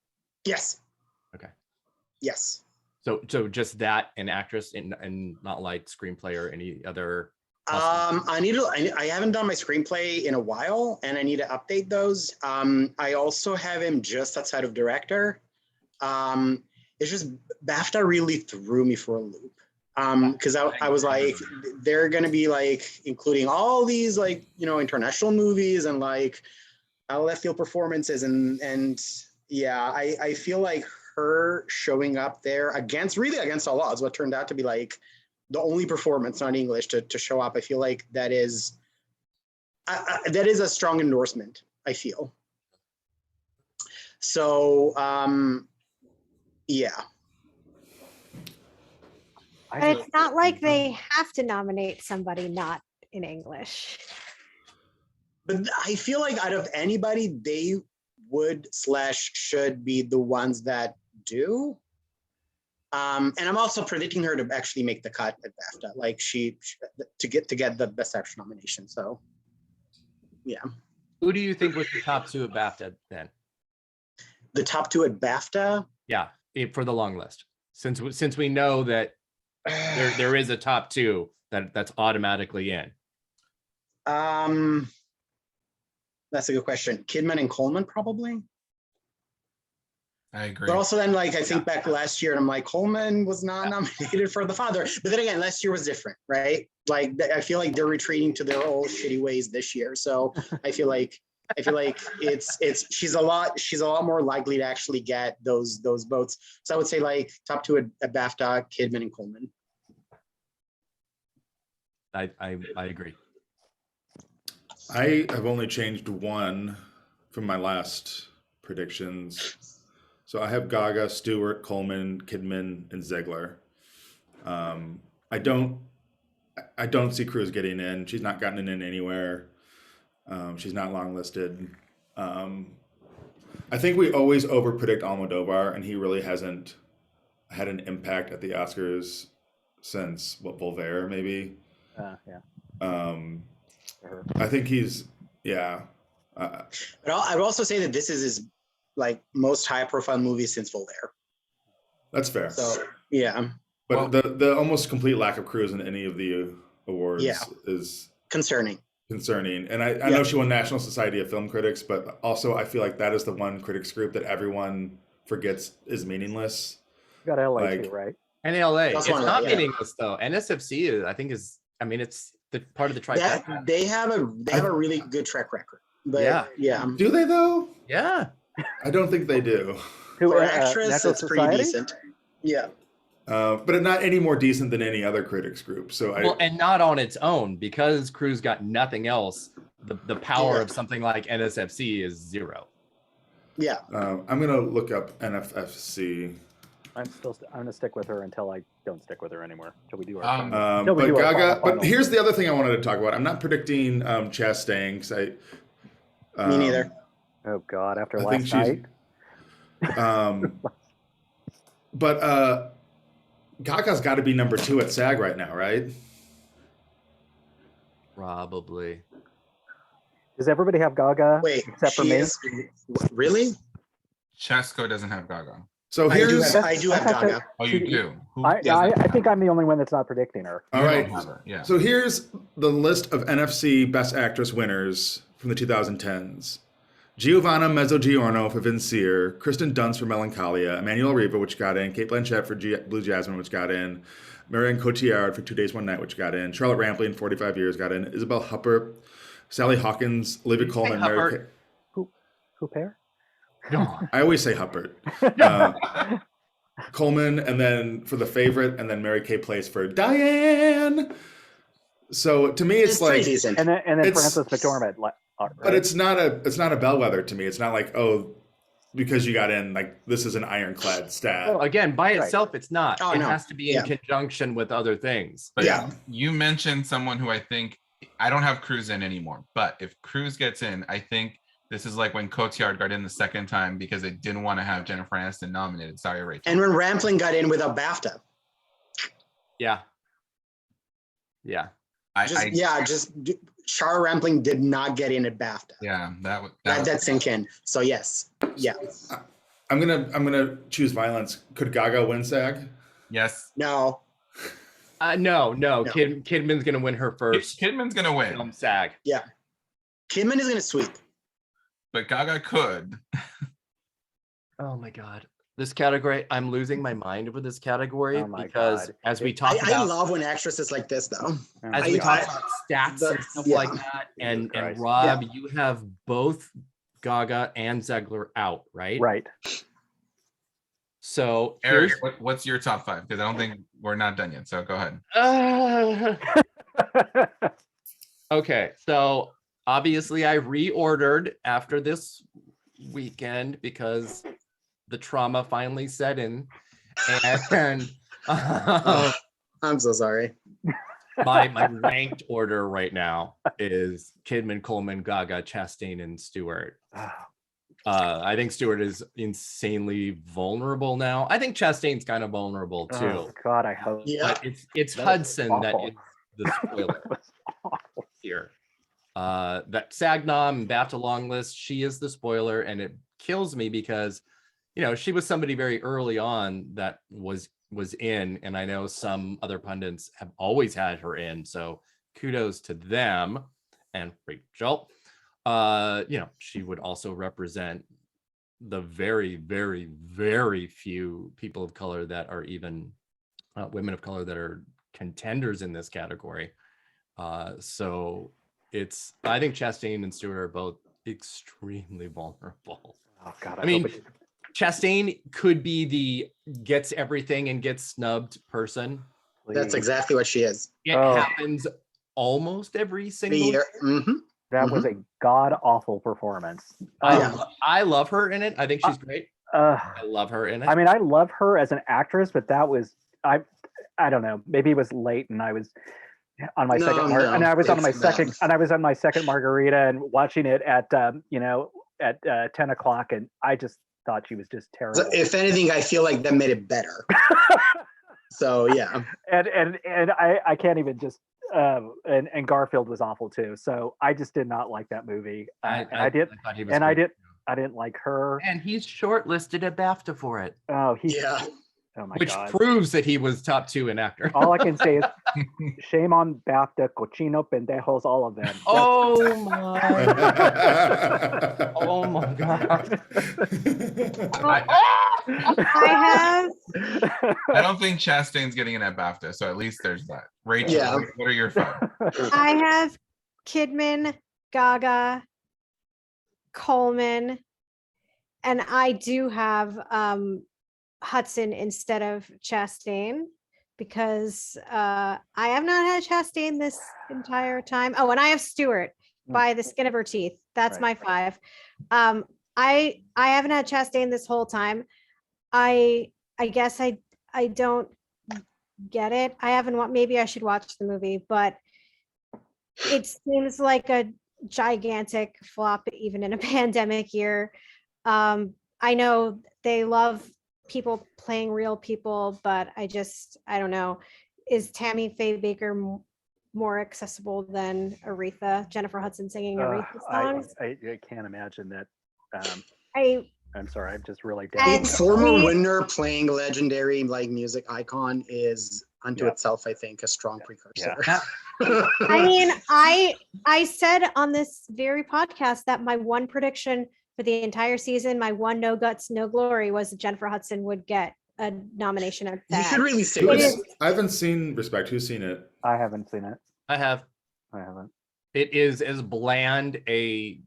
Yes. Okay. Yes. So just that an actress and not like screenplay or any other. I haven't done my screenplay in a while and I need to update those. I also have him just outside of director. It's just BAFTA really threw me for a loop. Because I was like, they're gonna be like including all these like, international movies and like out of left field performances and yeah, I feel like her showing up there against all odds, what turned out to be like the only performance not English to show up. I feel like that is a strong endorsement, I feel. So yeah. But it's not like they have to nominate somebody not in English. But I feel like out of anybody, they would/should be the ones that do. And I'm also predicting her to actually make the cut at BAFTA, like to get the Best Actress nomination. So, yeah. Who do you think was the top two at BAFTA then? The top two at BAFTA? Yeah, for the long list. Since we know that there is a top two that's automatically in. That's a good question. Kidman and Coleman, probably. I agree. But also then, like, I think back last year, and I'm like, Coleman was not nominated for The Father. But then again, last year was different, right? Like, I feel like they're retreating to their old shitty ways this year. So I feel like she's a lot more likely to actually get those votes. So I would say like top two at BAFTA, Kidman and Coleman. I agree. I have only changed one from my last predictions. So I have Gaga, Stewart, Coleman, Kidman, and Ziegler. I don't see Cruz getting in. She's not gotten in anywhere. She's not long listed. I think we always overpredict Almodovar, and he really hasn't had an impact at the Oscars since Voltaire, maybe. Yeah. I think he's, yeah. But I would also say that this is his like most high-profile movie since Voltaire. That's fair. So yeah. But the almost complete lack of Cruz in any of the awards is concerning. And I know she won National Society of Film Critics, but also I feel like that is the one critics group that everyone forgets is meaninless. You got LA too, right? And LA, That's it's one of not them, yeah. meaningless though. NSFC, I think it's the part of the trifecta. They have a really good track record. But yeah. Do they though? Yeah. I don't think they do. For actress, National it's pretty Society? decent. Yeah. But not any more decent than any other critics group. So And not on its own, because Cruz got nothing else. The power of something like NSFC is zero. Yeah. I'm gonna look up NFFC. I'm gonna stick with her until I don't stick with her anymore. Until we do our Um, until we But do our Gaga. final. But here's the other thing I wanted to talk about. I'm not predicting Chastain because Me neither. Oh God! After I think last night. But Gaga's got to be number 2 at SAG right now, right? Probably. Does everybody have Gaga? Wait, except for she me. is really? Cesco doesn't have Gaga. So I here's do have I thought Gaga. Oh, you do? Who I doesn't? think I'm the only one that's not predicting her. all You right. don't have her, yeah. So here's the list of NFC Best Actress winners from the 2010s. Giovanna Mezzogiorno for Vincier, Kristen Dunst for Melancholia, Emmanuel Riva, which got in, Kate Blanchett for Blue Jasmine, which got in, Marion Cotillard for 2 Days, One Night, which got in, Charlotte Rampling, 45 Years, got in, Isabel Huppert, Sally Hawkins, Olivia Colman, Mary Who pair? I always say Huppert. Coleman, and then for The Favorite, and then Mary Kay Place for Diane. So to me, it's pretty like, decent. And then It's- Frances McDormand. but it's not a bellwether to me. It's not like, oh, because you got in, like this is an ironclad stat. Well, again, by itself, it's not. Oh, it no. has to be in conjunction with other things. But Yeah. you mentioned someone who I think I don't have Cruz in anymore. But if Cruz gets in, I think this is like when Cotillard got in the second time because they didn't want to have Jennifer Aniston nominated. Sorry, Rachel. And when Rampling got in without BAFTA. Yeah. Char Rampling did not get in at BAFTA. Yeah, That sink in. So yes. Yeah. I'm gonna choose violence. Could Gaga win SAG? yes. No. No. Kidman's gonna win her first Kidman's gonna win, film SAG. Yeah. Kidman is going to sweep. but Gaga could. Oh my God. This category, I'm losing my mind over this category Oh my because God. as we It- talk I about love when actresses like this though. Oh as my we God. talk about stats the- and stuff yeah. like that, and Christ. Rob, you have both Gaga and Zegler out, right? Right. So Eric, here's what's your top 5? Because I don't think we're not done yet. So go ahead. Okay, so obviously I reordered after this weekend because the trauma finally set in, and I'm so sorry. my ranked order right now is Kidman, Coleman, Gaga, Chastain, and Stewart. I think Stewart is insanely vulnerable now. I think Chastain's kind of vulnerable too. Oh God, I hope. Yeah. But it's That is Hudson that awful. is the spoiler It was awful. here. That SAG nom and BAFTA long list, she is the spoiler, and it kills me because, you know, she was somebody very early on that was in, and I know some other pundits have always had her in, so kudos to them. And Rachel, you know, she would also represent the very, very, very few people of color that are even women of color that are contenders in this category. So I think Chastain and Stewart are both extremely vulnerable. Oh God, I mean, hope it- Chastain could be the gets everything and gets snubbed person. That's please. exactly what she is. It Oh. happens almost every The single year. year. Mhm. That was a god awful performance. I love her in it. I think she's great. I love her in it. I mean, I love her as an actress, but that was I don't know. Maybe it was late, and I was on my second, and I was on my it's second, bad. and I was on my second margarita and watching it at at 10 o'clock, and I just thought she was just terrible. So if anything, I feel like that made it better. So yeah. and I can't even just and Garfield was awful too. So I just did not like that movie. I thought he was and I great. didn't like her. And he's shortlisted at BAFTA for it, Oh, he's Yeah. oh my which God. proves that he was top 2 in actor. All I can say is shame on BAFTA, cochino pendejos, all of them. Oh my! Oh my God! I have I don't think Chastain's getting in at BAFTA, so at least there's that. Rachel, Yeah. what are your 5? I have Kidman, Gaga, Coleman, and I do have Hudson instead of Chastain because I have not had Chastain this entire time. Oh, and I have Stewart by the skin of her teeth. That's Right. my 5. I haven't had Chastain this whole time. I guess I don't get it. I haven't maybe I should watch the movie, but it seems like a gigantic flop even in a pandemic year. I know they love people playing real people, but I don't know. Is Tammy Faye Baker more accessible than Aretha, Jennifer Hudson singing Aretha songs? I can't imagine that. I'm sorry, I'm just really And- down. Former we- winner playing legendary like music icon is unto Yeah. itself, I think, a strong precursor. Yeah. I mean, I said on this very podcast that my one prediction for the entire season, my one no guts, no glory, was that Jennifer Hudson would get a nomination at You that. should really say It this. is- I haven't seen Respect. Who's seen it? I haven't seen it. I have. I haven't. It is as bland a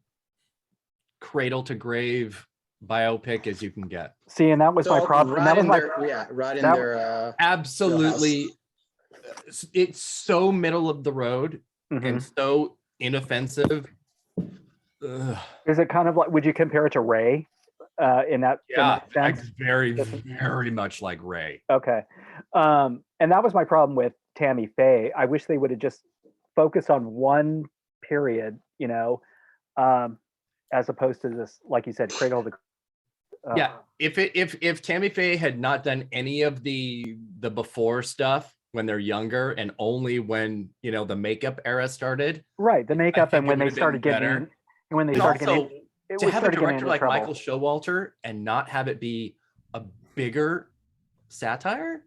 cradle to grave biopic as you can get. See, and that was my problem. And that was my right in that- their Absolutely. It's so middle of the road Mhm. and so inoffensive. Ugh. Is it kind of like? Would you compare it to Ray? In that Yeah, sense? very, very much like Ray. Okay. And that was my problem with Tammy Faye. I wish they would have just focused on one period, as opposed to this, like you said, cradle to. Yeah, if Tammy Faye had not done any of the before stuff when they're younger and only when the makeup era started, Right, the makeup, think and it when they would've been started getting, better. and when they and started also getting, it to was have a started getting director into like trouble. Michael Showalter and not have it be a bigger satire.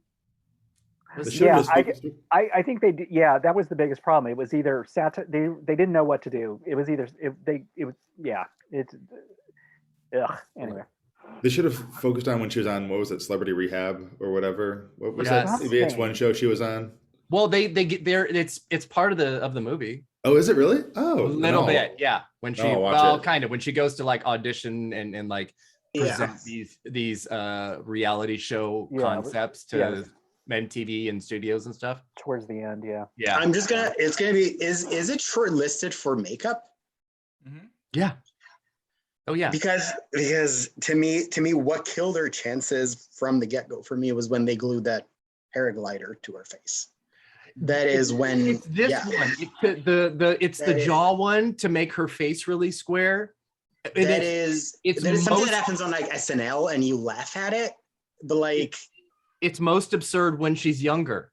The Was- show Yeah, just I think they did. Yeah, that was the biggest problem. It was either satire. They didn't know what to do. It was either it was yeah. It's ugh. Anyway, They should have focused on when she was on, what was it, Celebrity Rehab or whatever. What was Yes. that VH1 show she was on? Well, they get there. It's part of the movie. Oh, is it really? Oh, A little no. bit, yeah. When she, Oh, I'll watch well, it. kind of when she goes to like audition and like present these reality show concepts to MTV and studios and stuff. Towards the end, yeah. Yeah. It's gonna be, is it shortlisted for makeup? Yeah. Oh yeah. Because to me, what killed her chances from the get-go for me was when they glued that paraglider to her face. That is when It's this one. It's the jaw one to make her face really square. That is something that happens on like SNL and you laugh at it, but like it's most absurd when she's younger.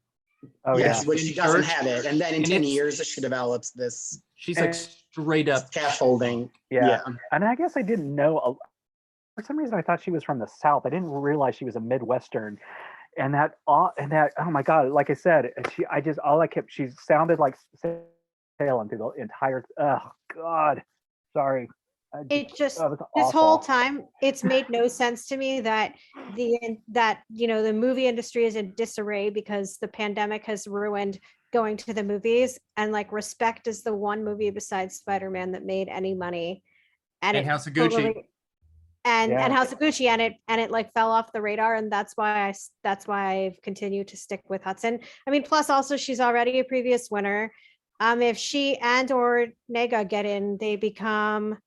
Oh yeah. when she doesn't have it, and then in 10 it's- years she develops this. She's like straight up scaffolding. Yeah. And I guess I didn't know. For some reason, I thought she was from the South. I didn't realize she was a Midwestern. And that, oh my God, like I said, she sounded like Salem through the entire, oh God, sorry. It just, that was this whole awful. time, it's made no sense to me that the movie industry is in disarray because the pandemic has ruined going to the movies, and like Respect is the one movie besides Spider-Man that made any money. And House of Gucci. And House of Gucci, and it like fell off the radar, and that's why I've continued to stick with Hudson. I mean, plus also she's already a previous winner. If she and or Nega get in, they become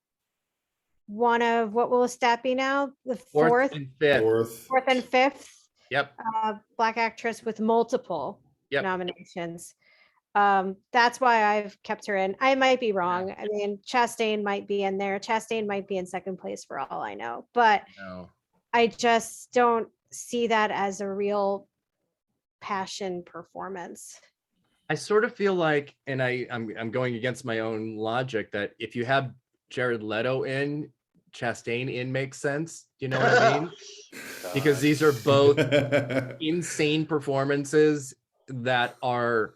one of, what will a stat be now? The fourth and fifth. and fifth Yep. Black actress with multiple Yep. nominations. That's why I've kept her in. I might be wrong. I mean, Chastain might be in there. Chastain might be in second place for all I know, but No. I just don't see that as a real passion performance. I sort of feel like, and I'm going against my own logic, that if you have Jared Leto in, Chastain in makes sense. Do you know what I mean? Because these are both insane performances that are,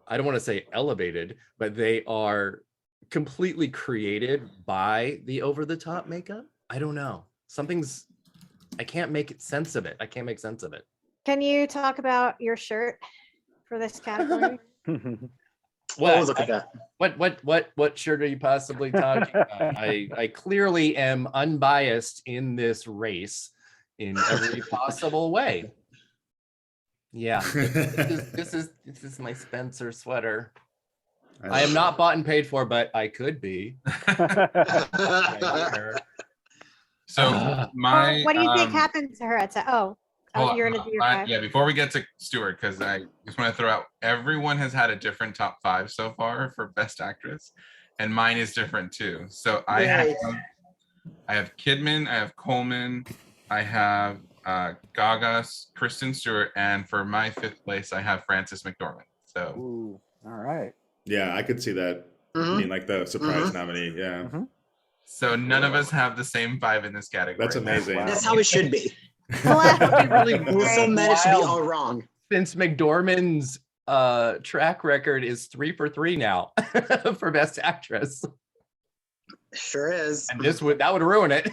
I don't want to say elevated, but they are completely created by the over-the-top makeup. I don't know. I can't make sense of it. I can't make sense of it. Can you talk about your shirt for this category? Well, look at that. What shirt are you possibly talking about? I clearly am unbiased in this race in every possible way. Yeah, this is my Spencer sweater. I am not bought and paid for, but I could be. So What do you think happened to her at you're gonna do your five? Yeah, before we get to Stuart, because I just want to throw out, everyone has had a different top five so far for Best Actress, and mine is different too. So I have Kidman, I have Coleman, I have Gaga, Kristen Stewart, and for my fifth place, I have Frances McDormand. So, Ooh, all right. Yeah, I could see that being like the surprise nominee. Yeah. So none of us have the same five in this category. That's amazing. Wow. That's how it should be. Really We're so mad it should be all wrong. Since McDormand's track record is 3 for 3 now for Best Actress. Sure is. And that would ruin it.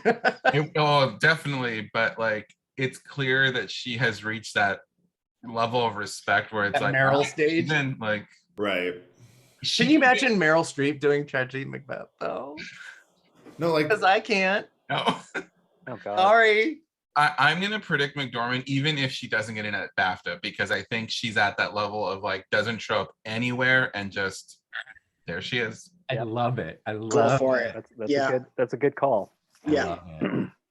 Oh, definitely. But like, it's clear that she has reached that level of respect where it's That like Meryl stage. Even like, Right. Can you imagine Meryl Streep doing Tragedy Macbeth though? No, like, Because I can't. no. Oh God. Sorry. I'm gonna predict McDormand, even if she doesn't get in at BAFTA, because I think she's at that level of like doesn't show up anywhere and just there she is. I love it. I Go love for it. it. That's a good call. Yeah.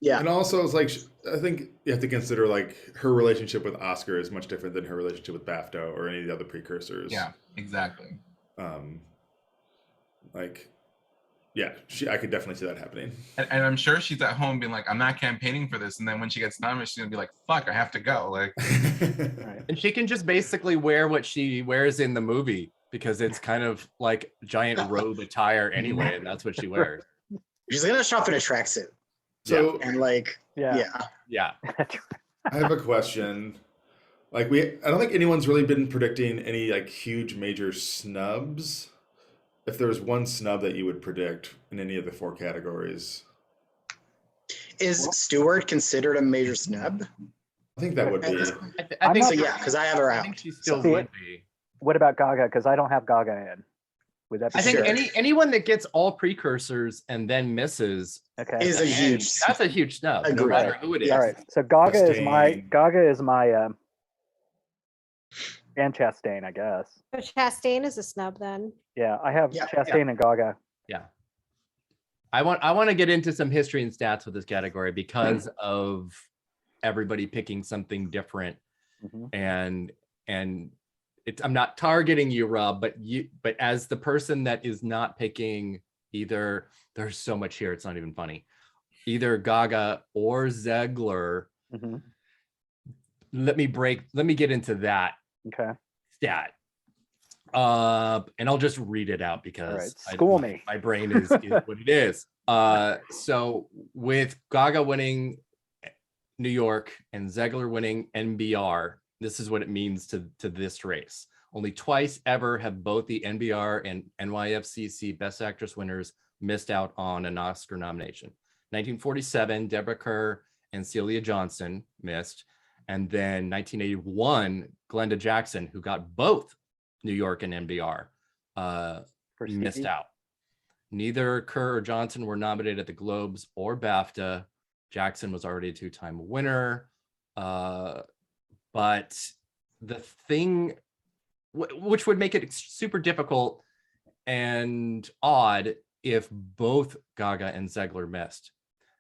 Yeah. and also it's like, I think you have to consider like her relationship with Oscar is much different than her relationship with BAFTA or any of the other precursors. Yeah, exactly. Like, yeah, I could definitely see that happening. And I'm sure she's at home being like, I'm not campaigning for this. And then when she gets nominated, she's gonna be like, fuck, I have to go. Like, Right. And she can just basically wear what she wears in the movie because it's kind of like giant robe attire anyway, and that's what she wears. She's gonna shop in a tracksuit. So And like, Yeah. Yeah. I have a question. Like, I don't think anyone's really been predicting any like huge major snubs. If there was one snub that you would predict in any of the 4 categories. Is Stewart considered a major snub? I think that would at be. this point? I I'm think So yeah, because I have her I out. think she still So- would be. What about Gaga? Because I don't have Gaga in. Would that be I think Sure. anyone that gets all precursors and then misses okay? Is a and huge. that's a huge snub, no Agreed. matter who it is. All right. So Gaga Chastain. is my and Chastain, I guess. So Chastain is a snub then. Yeah, I have Yeah. Chastain and Gaga. Yeah. I want to get into some history and stats with this category because of everybody picking something different. Mhm. And I'm not targeting you, Rob, but as the person that is not picking either, there's so much here, it's not even funny. Either Gaga or Zegler. Mhm. Let me get into that Okay. stat. And I'll just read it out because All right. School me. my brain is what it is. So with Gaga winning New York and Zegler winning NBR, this is what it means to this race. Only twice ever have both the NBR and NYFCC Best Actress winners missed out on an Oscar nomination. 1947, Deborah Kerr and Celia Johnson missed. And then 1981, Glenda Jackson, who got both New York and NBR, For missed Stevie? out. Neither Kerr or Johnson were nominated at the Globes or BAFTA. Jackson was already a two-time winner. But the thing, which would make it super difficult and odd if both Gaga and Zegler missed.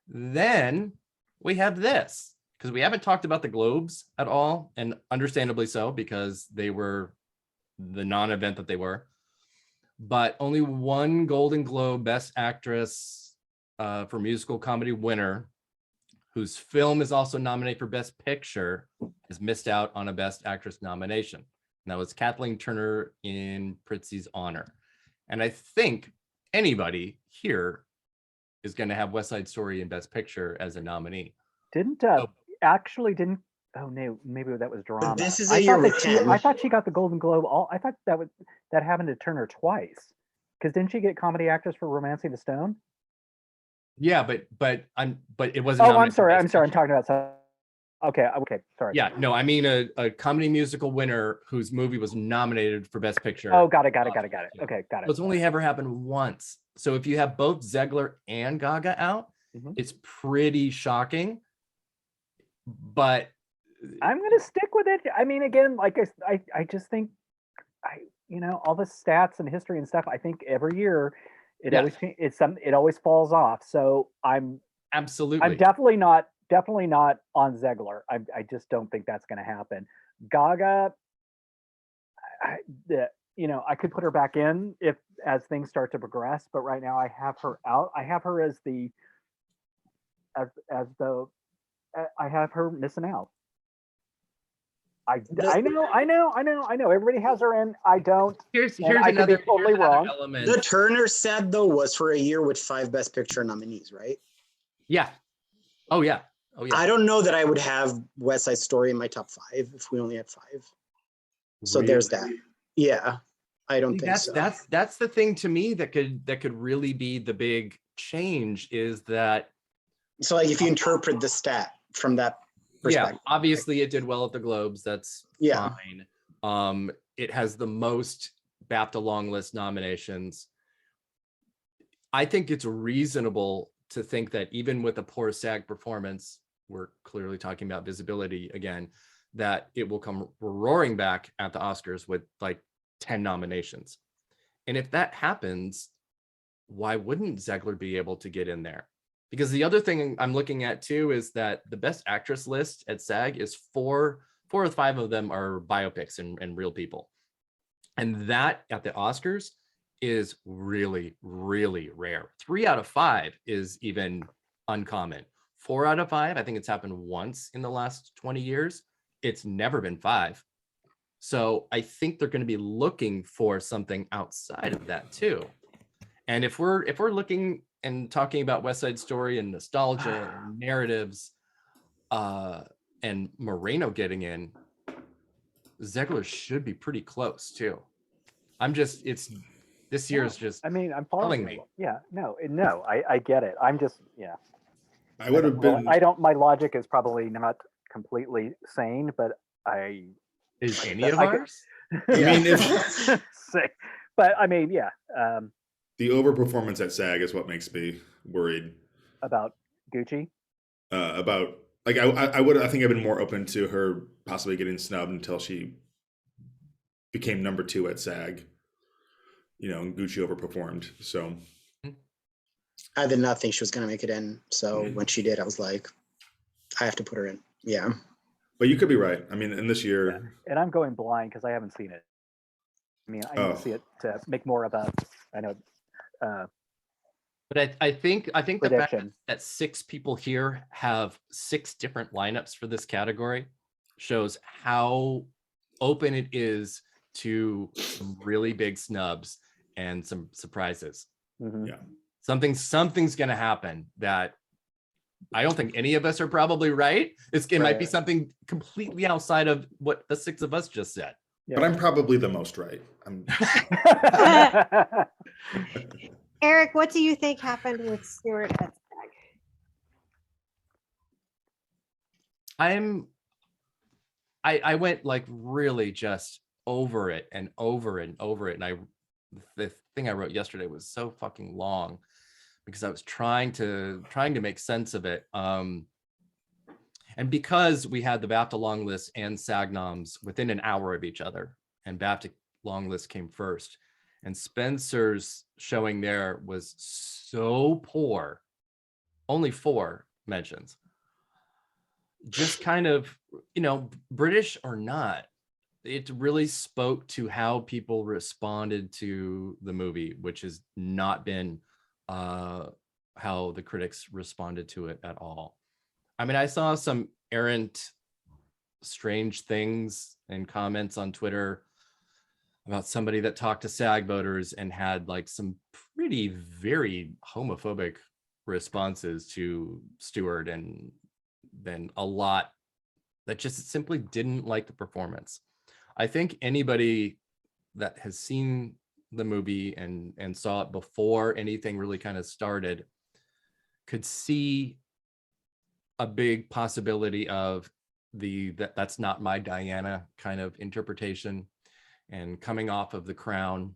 Then we have this, because we haven't talked about the Globes at all, and understandably so, because they were the non-event that they were. But only one Golden Globe Best Actress for Musical Comedy winner, whose film is also nominated for Best Picture, has missed out on a Best Actress nomination. And that was Kathleen Turner in Prizzi's Honor. And I think anybody here is going to have West Side Story in Best Picture as a nominee. Didn't Oh. actually didn't. Oh no, maybe that was drama. this is I a year thought with that 10. I thought she got the Golden Globe. I thought that happened to Turner twice. Because didn't she get comedy actress for Romancing the Stone? Yeah, but it wasn't. Oh, I'm nominated for sorry. Best I'm sorry. I'm Picture. talking about some. Okay. Sorry. Yeah, no, I mean a comedy musical winner whose movie was nominated for Best Picture. Oh, got it. Okay, got it. It's only ever happened once. So if you have both Zegler and Gaga out, Mhm. it's pretty shocking. But I'm gonna stick with it. I mean, again, like I just think, all the stats and history and stuff. I think every year, it always falls off. So I'm absolutely, definitely not on Zegler. I just don't think that's gonna happen. Gaga, I could put her back in as things start to progress, but right now I have her out. I have her as I have her missing out. I know. Everybody has her in. I don't. here's and I could be another totally wrong. element. The Turner set though was for a year with 5 Best Picture nominees, right? Yeah. Oh yeah. I don't know that I would have West Side Story in my top 5 if we only had 5. So there's that. Yeah, I don't think so. That's the thing to me that could really be the big change is that. So like if you interpret the stat from that perspective. Yeah, obviously it did well at the Globes. That's fine. It has the most BAFTA long list nominations. I think it's reasonable to think that even with a poor SAG performance, we're clearly talking about visibility again, that it will come roaring back at the Oscars with like 10 nominations. And if that happens, why wouldn't Zegler be able to get in there? Because the other thing I'm looking at too is that the Best Actress list at SAG is 4 or 5 of them are biopics and real people. And that at the Oscars is really, really rare. 3 out of 5 is even uncommon. 4 out of 5, I think it's happened once in the last 20 years. It's never been 5. So I think they're going to be looking for something outside of that too. And if we're looking and talking about West Side Story and nostalgia and narratives, and Moreno getting in, Zegler should be pretty close too. This year is just. I mean, I'm telling following me. Yeah, no, I get it. I'm just, yeah. I would have been. I don't. My logic is probably not completely sane, but Is any of I could- ours? I mean, if say, but I mean, yeah. the overperformance at SAG is what makes me worried About Gucci. about like I think I've been more open to her possibly getting snubbed until she became number 2 at SAG. You know, and Gucci overperformed. So I did not think she was going to make it in. So when she did, I was like, I have to put her in. Yeah. but you could be right. I mean, in this year, And I'm going blind because I haven't seen it. I mean, I need to see it to make more of a, I know, But I think the fact prediction. that 6 people here have 6 different lineups for this category shows how open it is to some really big snubs and some surprises. Mhm. yeah. Something's going to happen that I don't think any of us are probably right. It might be Right. something completely outside of what the 6 of us just said. But I'm probably the most right. I'm Eric, what do you think happened with Stewart at SAG? I went like really just over it and over it and over it. And the thing I wrote yesterday was so fucking long because I was trying to make sense of it. And because we had the BAFTA long list and SAG noms within an hour of each other, and BAFTA long list came first, and Spencer's showing there was so poor, only 4 mentions. Just kind of, you know, British or not, it really spoke to how people responded to the movie, which has not been how the critics responded to it at all. I mean, I saw some errant, strange things and comments on Twitter about somebody that talked to SAG voters and had like some pretty very homophobic responses to Stewart, and then a lot that just simply didn't like the performance. I think anybody that has seen the movie and saw it before anything really kind of started could see a big possibility of that's not my Diana kind of interpretation. And coming off of The Crown,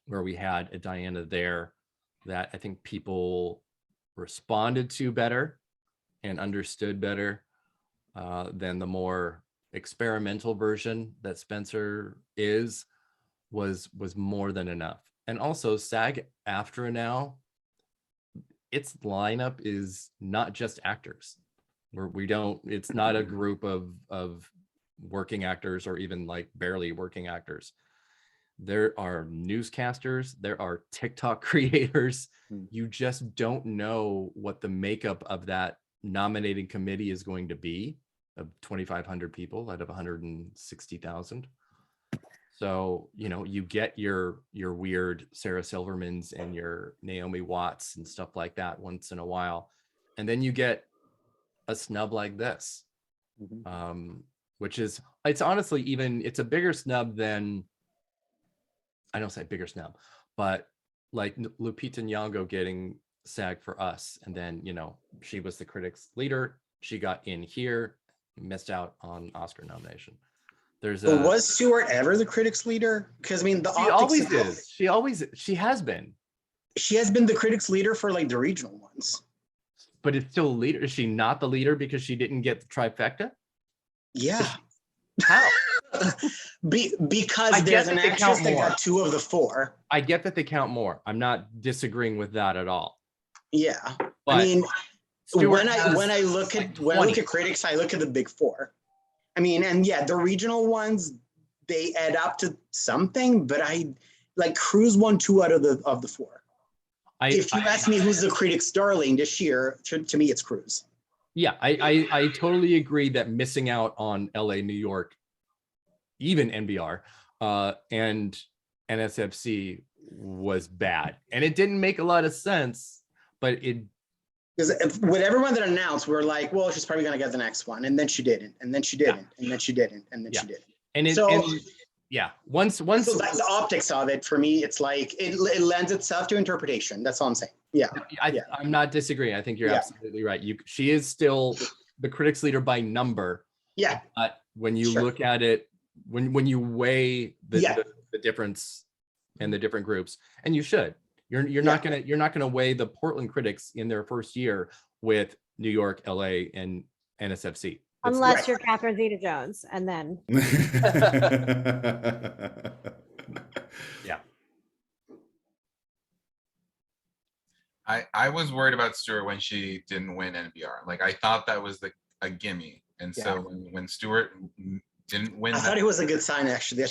where we had a Diana there that I think people responded to better and understood better than the more experimental version that Spencer was more than enough. And also SAG after now, its lineup is not just actors. It's not a group of working actors or even like barely working actors. There are newscasters, there are TikTok creators. You just don't know what the makeup of that nominating committee is going to be, of 2,500 people out of 160,000. So, you know, you get your weird Sarah Silvermans and your Naomi Watts and stuff like that once in a while. And then you get a snub like this, which is, it's honestly it's a bigger snub than, I don't say bigger snub, but like Lupita Nyong'o getting SAG for Us. And then, you know, she was the critics leader. She got in here, missed out on Oscar nomination. But was Stewart ever the critics leader? Because I mean, she always is. She has been. She has been the critics leader for like the regional ones. But it's still a leader. Is she not the leader because she didn't get the trifecta? Yeah. How? Because there's an actress that got 2 of the 4. I get that they count more. I'm not disagreeing with that at all. Yeah. But I mean, Stewart when I look at critics, I look at the big 4. I mean, and yeah, the regional ones, they add up to something, but I like Cruise won 2 out of the 4. If you ask me who's the critics' darling this year, to me it's Cruise. Yeah, I totally agree that missing out on LA, New York, even NBR, and NSFC was bad. And it didn't make a lot of sense, but it, because with everyone that announced, we're like, well, she's probably going to get the next one. And then she didn't. And then she didn't. And then she didn't. And then she didn't. And once so like the optics of it, for me, it's like it lends itself to interpretation. That's all I'm saying. Yeah. I'm not disagreeing. I think you're Yeah. absolutely right. She is still the critics leader by number. Yeah. But when you Sure. look at it, when you weigh the difference and the different groups, and you should, you're not gonna weigh the Portland critics in their first year with New York, LA, and NSFC. Unless you're Catherine Zeta-Jones, and then. Yeah. I was worried about Stewart when she didn't win NBR. Like I thought that was a gimme. And so when Stewart didn't win, I thought it was a good sign actually that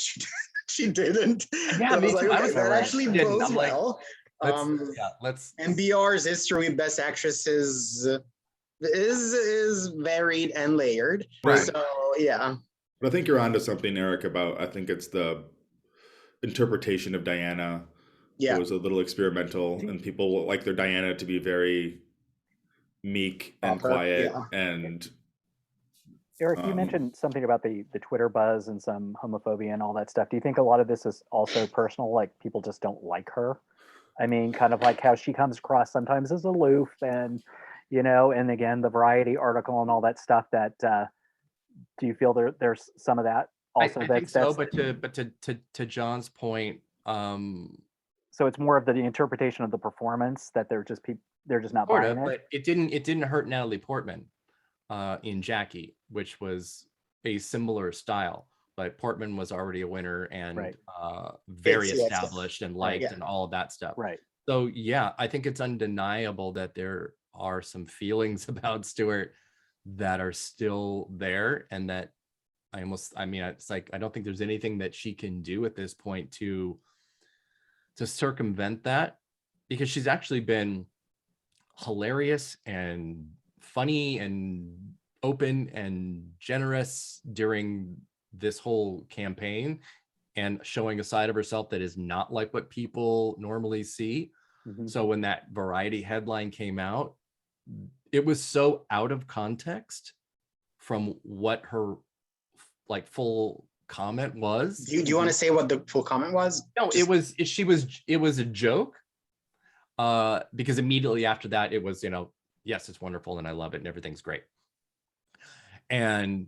she didn't. Yeah, me too. I was that actually bodes I'm like, well. let's NBR's history with Best Actress is varied and layered. Right. So yeah. But I think you're onto something, Erik, about I think it's the interpretation of Diana. Yeah. It was a little experimental, and people like their Diana to be very meek and quiet. And Erik, you mentioned something about the Twitter buzz and some homophobia and all that stuff. Do you think a lot of this is also personal, like people just don't like her? I mean, kind of like how she comes across sometimes as aloof, and and again the Variety article and all that stuff. That do you feel there's some of that also? I think so, but to John's point, so it's more of the interpretation of the performance that they're just not buying it. But it didn't hurt Natalie Portman in Jackie, which was a similar style, but Portman was already a winner and very established and liked and all of that stuff. Right. So yeah, I think it's undeniable that there are some feelings about Stewart that are still there, and that it's like I don't think there's anything that she can do at this point to circumvent that, because she's actually been hilarious and funny and open and generous during this whole campaign, and showing a side of herself that is not like what people normally see. Mm-hmm. So when that Variety headline came out, it was so out of context from what her full comment was. Do you want to say what the full comment was? No, it was a joke. Because immediately after that, it was, yes, it's wonderful and I love it and everything's great. And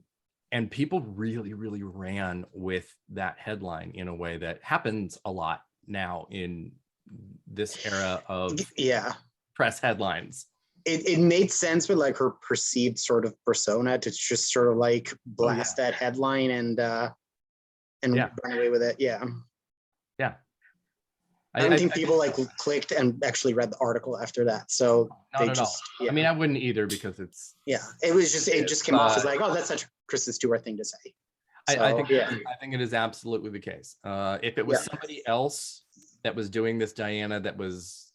people really, really ran with that headline in a way that happens a lot now in this era of press headlines. It made sense with like her perceived sort of persona to just sort of like blast that headline and run away with it. Yeah. Yeah. I don't think people clicked and actually read the article after that. So I mean, I wouldn't either, because it's it just came off as like, oh, that's such a Kristen Stewart thing to say. So, I think it is absolutely the case. If it was somebody else that was doing this Diana, that was,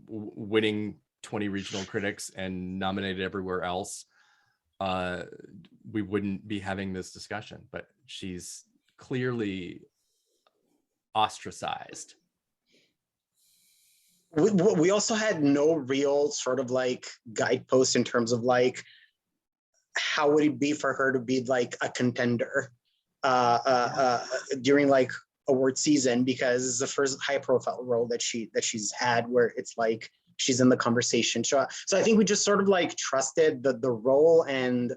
winning 20 regional critics and nominated everywhere else, we wouldn't be having this discussion. But she's clearly ostracized. We also had no real sort of like guidepost in terms of like how would it be for her to be like a contender during like award season, because it's the first high profile role that she's had where it's like she's in the conversation. So I think we just sort of like trusted the role and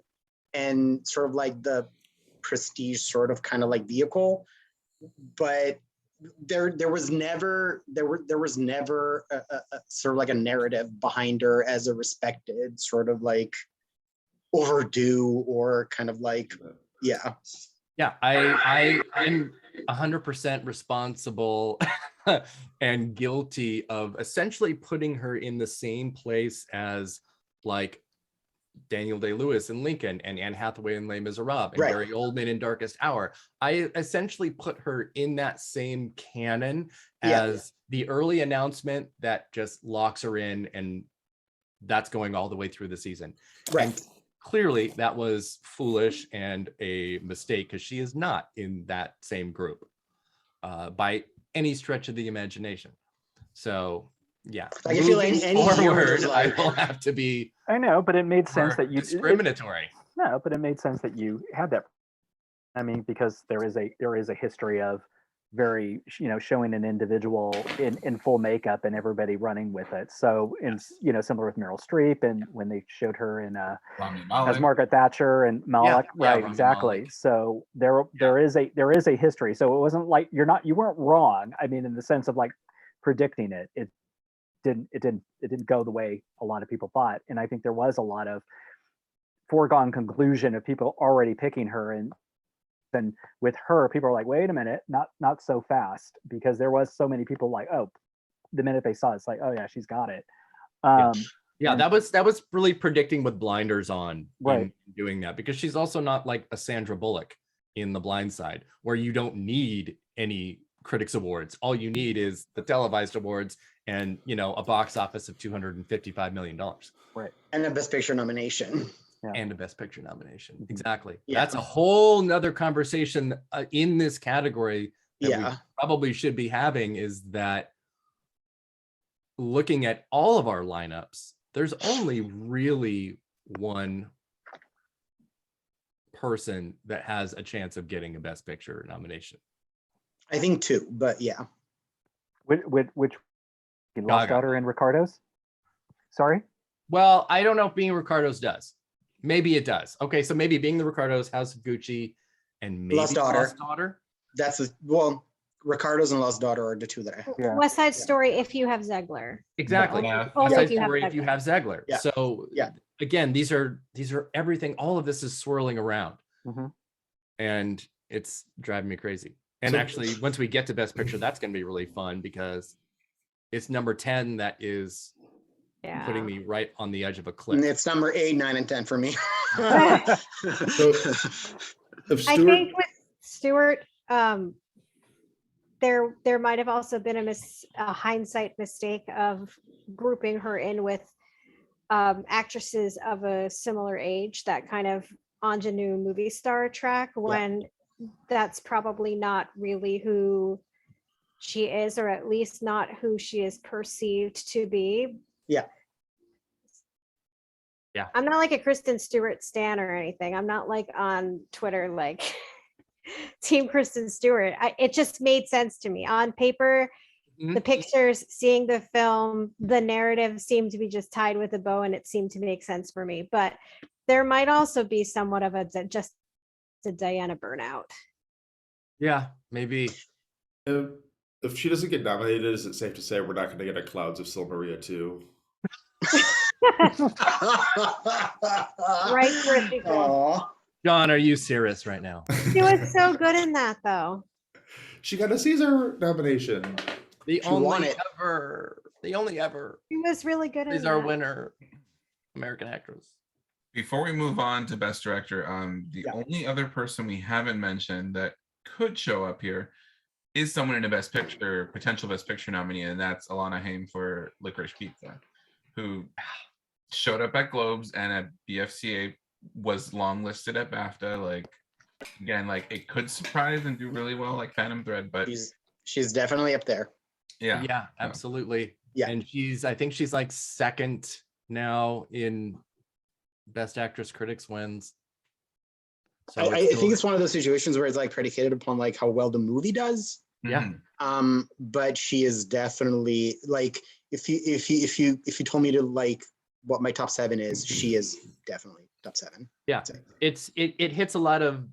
sort of like the prestige sort of kind of like vehicle, but there was never a sort of like a narrative behind her as a respected sort of like overdue or kind of like I'm 100% responsible and guilty of essentially putting her in the same place as like Daniel Day-Lewis in Lincoln and Anne Hathaway in Les Miserables and Gary Oldman in Darkest Hour. I essentially put her in that same canon as the early announcement that just locks her in, and that's going all the way through the season. Right. And clearly that was foolish and a mistake, because she is not in that same group by any stretch of the imagination. So like if you like any forward, I will have to be. I know, but it made sense that you discriminatory. No, but it made sense that you had that. I mean, because there is a history of very, showing an individual in full makeup and everybody running with it. So, similar with Meryl Streep, and when they showed her in Rami as Malek. Margaret Thatcher and Malek, right? Rami Exactly. Malek. So there is a history. So it wasn't like you weren't wrong. I mean, in the sense of like predicting it, it didn't go the way a lot of people thought. And I think there was a lot of foregone conclusion of people already picking her, and then with her, people are like, wait a minute, not so fast, because there was so many people like, oh, the minute they saw it, it's like, oh yeah, she's got it. Yeah, that was really predicting with blinders on, Right. in doing that, because she's also not like a Sandra Bullock in The Blind Side, where you don't need any critics awards. All you need is the televised awards and a box office of $255 million. Right. And a Best Picture nomination. Yeah. And a Best Picture nomination. Exactly. Yeah. That's a whole nother conversation in this category that we Yeah. probably should be having, is that looking at all of our lineups, there's only really one person that has a chance of getting a Best Picture nomination. I think two, but yeah. Which Lost Gaga. Daughter and Ricardo's? Sorry? Well, I don't know if Being Ricardo's does. Maybe it does. Okay, so maybe Being the Ricardo's, House of Gucci, and maybe Lost Daughter. Lost Daughter. Ricardo's and Lost Daughter are the two that I have. Yeah. West Side Story if you have Zegler. Exactly. Yeah. Only West Side if you have Story if you Zegler. have Zegler. Yeah. So Yeah. again, these are everything. All of this is swirling around, Mhm. and it's driving me crazy. And So- actually, once we get to Best Picture, that's going to be really fun, because it's number 10 that is Yeah. putting me right on the edge of a And cliff. it's number 8, 9, and 10 for me. So if I Stuart, think with Stewart, there might have also been a hindsight mistake of grouping her in with actresses of a similar age, that kind of ingenue movie star track, when that's probably not really who she is, or at least not who she is perceived to be. Yeah. Yeah. I'm not like a Kristen Stewart stan or anything. I'm not like on Twitter like Team Kristen Stewart. It just made sense to me on paper. Mhm. The pictures, seeing the film, the narrative seemed to be just tied with a bow, and it seemed to make sense for me. But there might also be somewhat of a Diana burnout. Yeah, maybe. if she doesn't get nominated, is it safe to say we're not going to get a Clouds of Silmaria too? Right for a sequel. Aw. John, are you serious right now? She was so good in that, though. She got a Caesar nomination. The She won only it. ever, the only ever She was really good in is our that. winner, American actress. Before we move on to Best Director, the Yeah. only other person we haven't mentioned that could show up here is someone in a Best Picture, potential Best Picture nominee, and that's Alana Haim for Licorice Pizza, who showed up at Globes and at BFCA, was long listed at BAFTA. Like, again, like it could surprise and do really well, like Phantom Thread, but She's definitely up there. yeah. Yeah, absolutely. Yeah. And I think she's like second now in Best Actress Critics wins. So I think it's one of those situations where it's like predicated upon like how well the movie does. Yeah. Mhm. But she is definitely like, if you told me to like what my top 7 is, she is definitely top 7. Yeah. It hits a lot of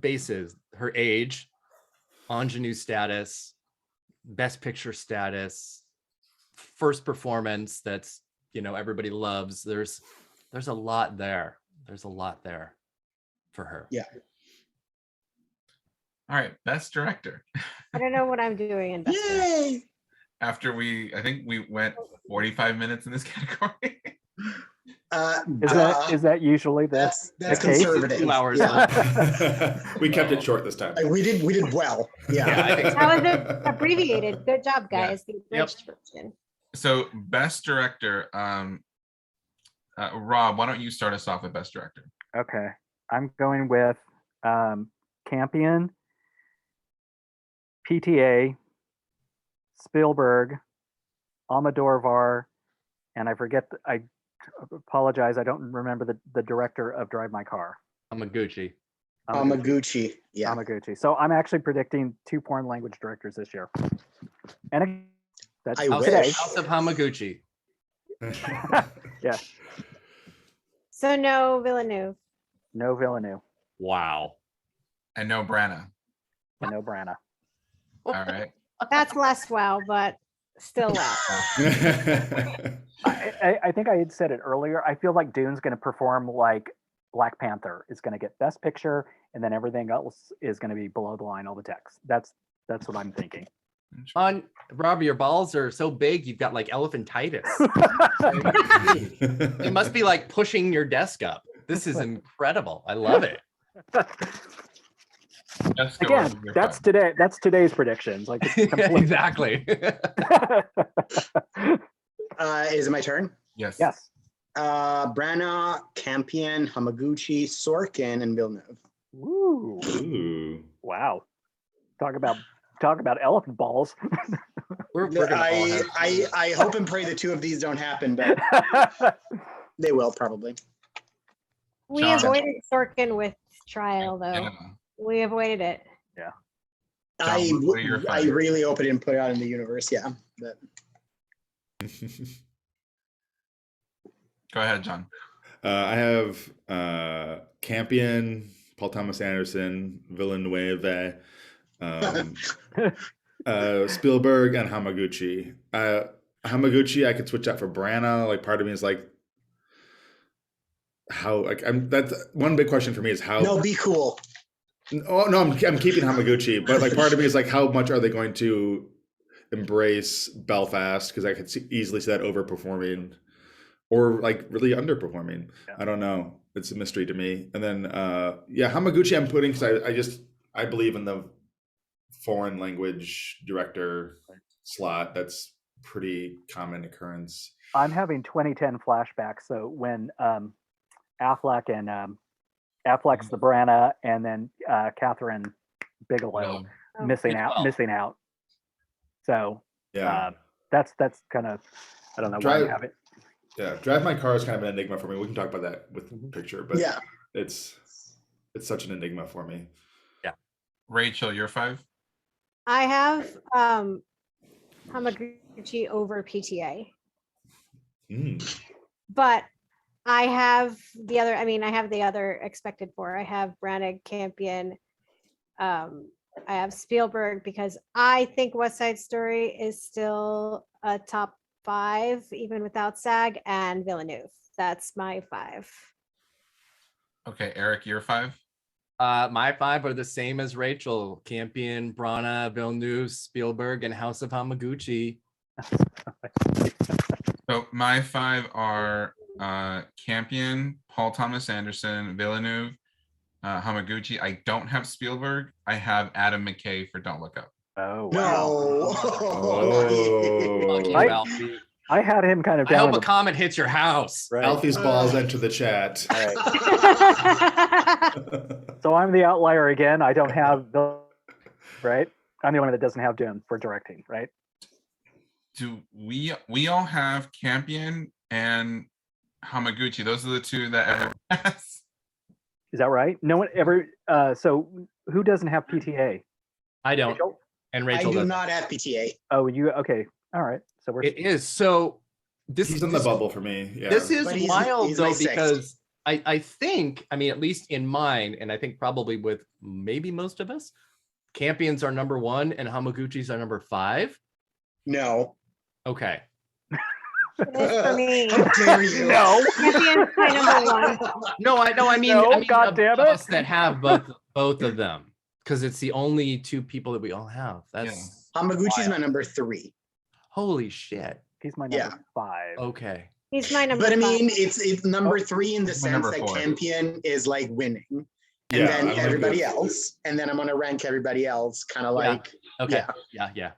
bases. Her age, ingenue status, Best Picture status, first performance that's everybody loves. There's a lot there. There's a lot there for her. Yeah. All right, Best Director. I don't know what I'm doing in Best Director. Yay! After I think we went 45 minutes in this category. Is that usually That's the case? conservative. 2 hours. Yeah. We kept it short this time. We did well. Yeah. Yeah, I think so. That was abbreviated. Good job, Yeah. guys. The abridged version. So Best Director, Rob, why don't you start us off with Best Director? Okay, I'm going with Campion, PTA, Spielberg, Almodovar, and I forget. I apologize. I don't remember the director of Drive My Car. Hamaguchi. Hamaguchi. Yeah. Hamaguchi. So I'm actually predicting 2 foreign language directors this year. And that's I House, today. wish. House of Hamaguchi. Yeah. So no Villeneuve. No Villeneuve Wow. And no Branna. and no Branna. All right. That's less wow, but still wow. I think I had said it earlier. I feel like Dune's going to perform like Black Panther is going to get Best Picture, and then everything else is going to be below the line, all the text. That's what I'm thinking. On Rob, your balls are so big, you've got like elephantitis. It must be like pushing your desk up. This is incredible. I love it. Let's go Again, over your that's five. today. That's today's predictions. Like it's complete- Exactly. Is it my turn? Yes. Yes. Branna, Campion, Hamaguchi, Sorkin, and Villeneuve. Woo! Ooh. Wow. Talk about elephant balls. We're gonna all have I hope and pray the 2 of these don't happen, but they will probably. We John. avoided Sorkin with trial, though. Yeah. We avoided it. I John, what are your I five? really hope it didn't put it out in the universe. Yeah, but Go ahead, John. I have Campion, Paul Thomas Anderson, Villeneuve, Spielberg, and Hamaguchi. Hamaguchi, I could switch out for Branna. Like, part of me is like, how? Like, that's one big question for me is how. no, be cool. Oh no, I'm keeping Hamaguchi, but like part of me is like, how much are they going to embrace Belfast? Because I could easily see that overperforming, or like really underperforming. Yeah. I don't know. It's a mystery to me. And then Hamaguchi I'm putting because I believe in the foreign language director slot. That's pretty common occurrence. I'm having 2010 flashbacks. So when Affleck and Affleck's the Branna, and then Catherine Bigelow No. missing good call. out. So Yeah. that's kind of, I don't know why I Drive- have it. Yeah, Drive My Car is kind of an enigma for me. We can talk about that with picture, but Yeah, it's such an enigma for me. Rachel, your 5? I have Hamaguchi over PTA, Mm. but I have the other. I mean, I have the other expected 4. I have Branagh, Campion. I have Spielberg because I think West Side Story is still a top 5 even without SAG, and Villeneuve. That's my 5. Okay, Erik, your 5? My 5 are the same as Rachel: Campion, Branna, Villeneuve, Spielberg, and House of Hamaguchi. So my 5 are Campion, Paul Thomas Anderson, Villeneuve, Hamaguchi. I don't have Spielberg. I have Adam McKay for Don't Look Up. Oh wow. no. Lucky I- Alfie. I had him kind of I down. hope in a comet hits your house. right. Alfie's balls enter the chat. All right. So I'm the outlier again. I don't have the right. I'm the only one that doesn't have Jim for directing, right? Do we all have Campion and Hamaguchi? Those are the 2 that everyone has. Is that right? No one ever. So who doesn't have PTA? I don't. Rachel? And I Rachel do doesn't. not have PTA. Oh, you okay? All right. So we're It is so. This He's in the bubble for me. Yeah. This is But he's wild my though, sixth. because I think, I mean, at least in mine, and I think probably with maybe most of us, Campions are number 1 and Hamaguchis are number 5. No. Okay. It is for me. How dare you? no. Champion's my number 1. No, I mean, No, I mean God of damn us it. that have both of them, because it's the only 2 people that we all have. That's Hamaguchi's wild. my number 3. Holy shit. He's my number Yeah. 5. Okay. He's my number But I 5. mean, it's number 3 in the He's my sense number that 4. Campion is like winning, and Yeah, then I like everybody this. else, and then I'm gonna rank everybody else kind of like Okay. Yeah. Yeah.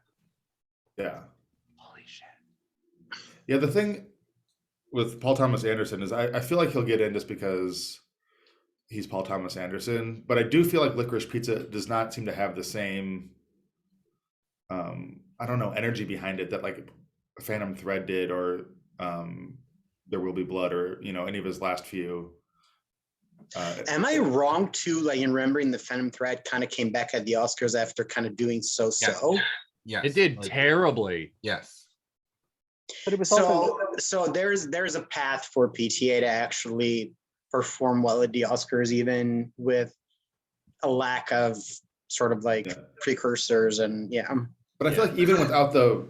Yeah. Holy shit. Yeah, the thing with Paul Thomas Anderson is I feel like he'll get in just because he's Paul Thomas Anderson, but I do feel like Licorice Pizza does not seem to have the same I don't know, energy behind it that like Phantom Thread did, or There Will Be Blood, or any of his last few. Am I wrong too? Like in remembering the Phantom Thread kind of came back at the Oscars after kind of doing so. Yes. It did like, terribly. Yes. But it was also So there's a path for PTA to actually perform well at the Oscars, even with a lack of sort of like Yeah. precursors and But I feel like even without the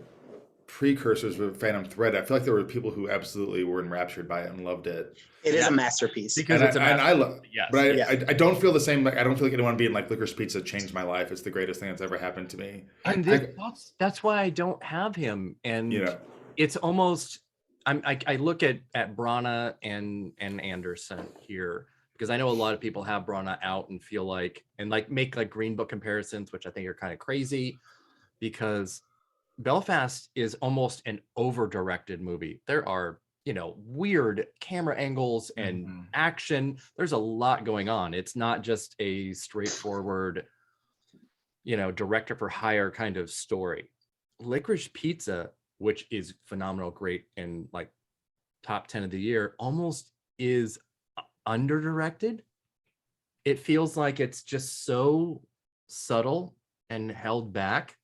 precursors with Phantom Thread, I feel like there were people who absolutely were enraptured by it and loved it. It is a masterpiece. Because And it's a I love, yes. but I don't feel the same. Like I don't feel like anyone being like Licorice Pizza changed my life. It's the greatest thing that's ever happened to me. And that's why I don't have him. And You know, it's almost I look at Brana and Anderson here because I know a lot of people have Brana out and feel like and like make like Green Book comparisons, which I think are kind of crazy because Belfast is almost an over-directed movie. There are, weird camera angles and action. There's a lot going on. It's not just a straightforward, director for hire kind of story. Licorice Pizza, which is phenomenal, great, and like top 10 of the year, almost is under-directed. It feels like it's just so subtle and held back.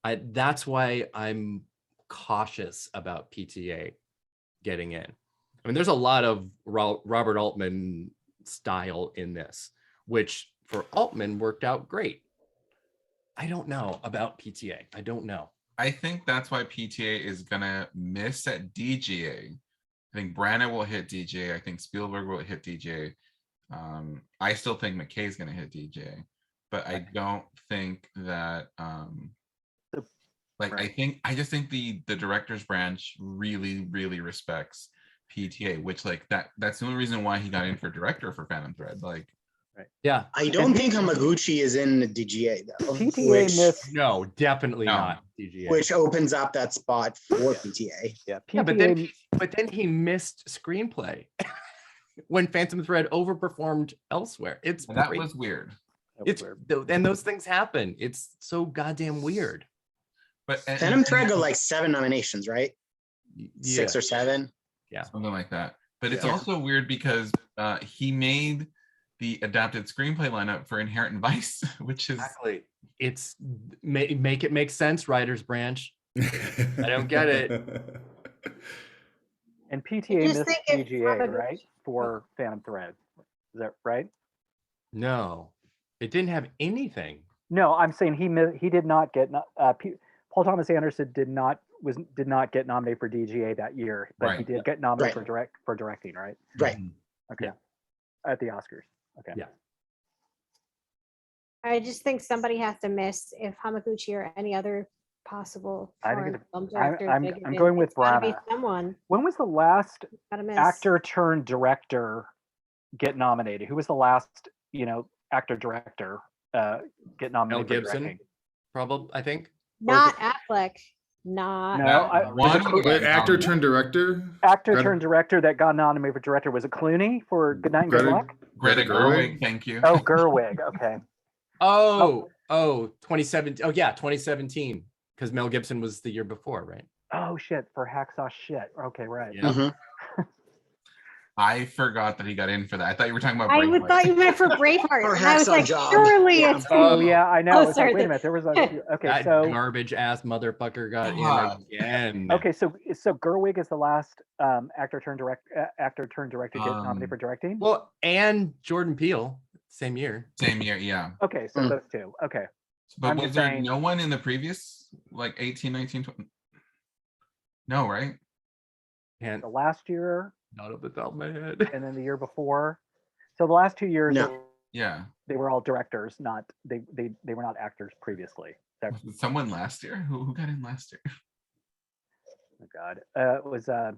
That's why I'm cautious about PTA getting in. I mean, there's a lot of Robert Altman style in this, which for Altman worked out great. I don't know about PTA. I don't know. I think that's why PTA is gonna miss at DGA. I think Branagh will hit DGA. I think Spielberg will hit DGA. I still think McKay's gonna hit DGA, but I don't think that I just think the director's branch really, really respects PTA, which that's the only reason why he got in for director for Phantom Thread. Yeah. I don't think Hamaguchi is in the DGA though. PTA missed. No, definitely No. not DGA. Which opens up that spot for PTA. Yeah, Yeah, PTA. but then he missed screenplay when Phantom Thread overperformed elsewhere. It's And that great. was weird. It's and those things happen. It's so goddamn weird. But Phantom Thread got like 7 nominations, right? 6 or 7. something like that. But it's Yeah. also weird because he made the adapted screenplay lineup for Inherent Vice, which is Exactly. It's make it make sense, writer's branch. I don't get it. And PTA just missed think if DGA, Hamaguchi- right? For Phantom Thread. Is that right? No, it didn't have anything. No, I'm saying he did not get Paul Thomas Anderson did not get nominated for DGA that year, but he Right. did get nominated Right. for directing, right? Right. Okay. Yeah. At the Oscars. Okay. Yeah. I just think somebody has to miss if Hamaguchi or any other possible I think foreign film I'm- directors. I'm- they get I'm in. going with It's gotta be Branagh. someone. When was the last Gotta miss. actor turned director get nominated? Who was the last, actor director get Mel nominated for Gibson, directing? probably. I think. Not Affleck. Not. No, Wait, actor turned director. Actor Greta- turned director that got nominated for director. Was it Clooney for Good Night and Good Greta- Luck? Greta Gerwig. Thank you. Oh, Gerwig. Okay. Oh, 2017. Oh yeah, 2017. Because Mel Gibson was the year before, right? Oh shit, for Hacksaw shit. Okay, right. Yeah. Mhm. I forgot that he got in for that. I thought you were talking about I would Braveheart. thought you meant for Braveheart. For And I was Hacksaw like, Job. surely Yeah. it's Oh yeah, I know. Oh, It's like, sorry, wait a the- minute. There was a okay. That So garbage ass motherfucker got God. in again. okay, so Gerwig is the last actor turned director get nominated for directing. Well, and Jordan Peele, same year. Same year, yeah. Okay, so Mm. those two. Okay. But I'm was just there saying- no one in the previous, 18, 19, 20? No, right? And The last year not off the top of my head. and then the year before. So the last 2 years No. Yeah. they were all directors, not they were not actors previously. Was it someone last year? Who got in last year? Oh God. It was oh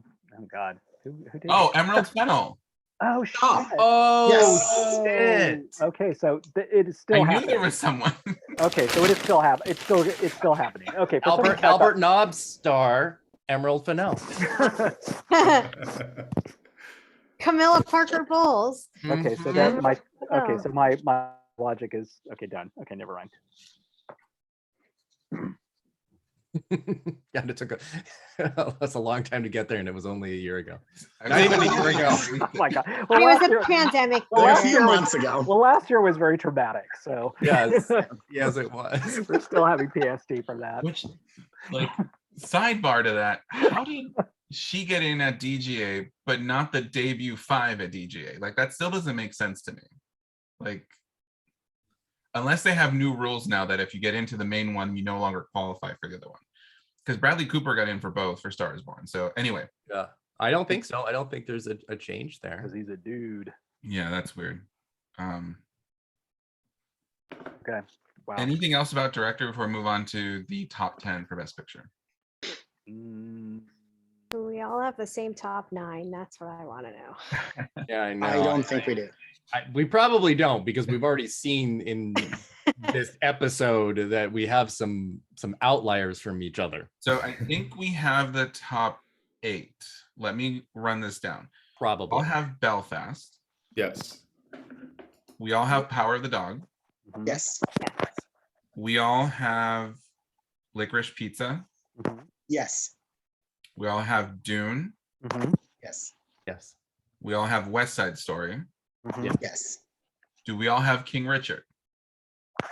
God. Who did Oh, it? Emerald Fennel. Oh shit. Oh Yes. shit. Okay, so it is still I knew happening. there was someone. Okay, so it is still happening. It's still happening. Okay, for some reason I Albert Nobbs star Emerald Fennell. thought- Camilla Parker Bowles. Okay, so Mhm. that my okay, Oh. so my logic is okay. Done. Okay, never mind. Yeah, it took that's a long time to get there, and it was only a year ago. I Not even a year ago. Oh my God. It Well, was last a year, pandemic well, A last year. few year was, months ago. well, last year was very traumatic. So Yes, yes, it was. we're still having PTSD from that. Which, like, sidebar to that, how did she get in at DGA, but not the debut 5 at DGA? Like, that still doesn't make sense to me. Like, unless they have new rules now that if you get into the main one, you no longer qualify for the other one. Because Bradley Cooper got in for both for Star is Born. So anyway. Yeah, I don't think so. I don't think there's a change there. Because he's a dude. Yeah, that's weird. Okay. Wow. Anything else about director before we move on to the top 10 for Best Picture? We all have the same top 9. That's what I want to know. Yeah, I know. I don't think we do. We probably don't, because we've already seen in this episode that we have some outliers from each other. So I think we have the top 8. Let me run this down. Probably. I'll have Belfast. Yes. We all have Power of the Dog. Mhm. Yes. We all have Licorice Pizza. Mhm. Yes. We all have Dune. Mhm. Yes. Yes. We all have West Side Story. Mhm. Yeah. Yes. Do we all have King Richard?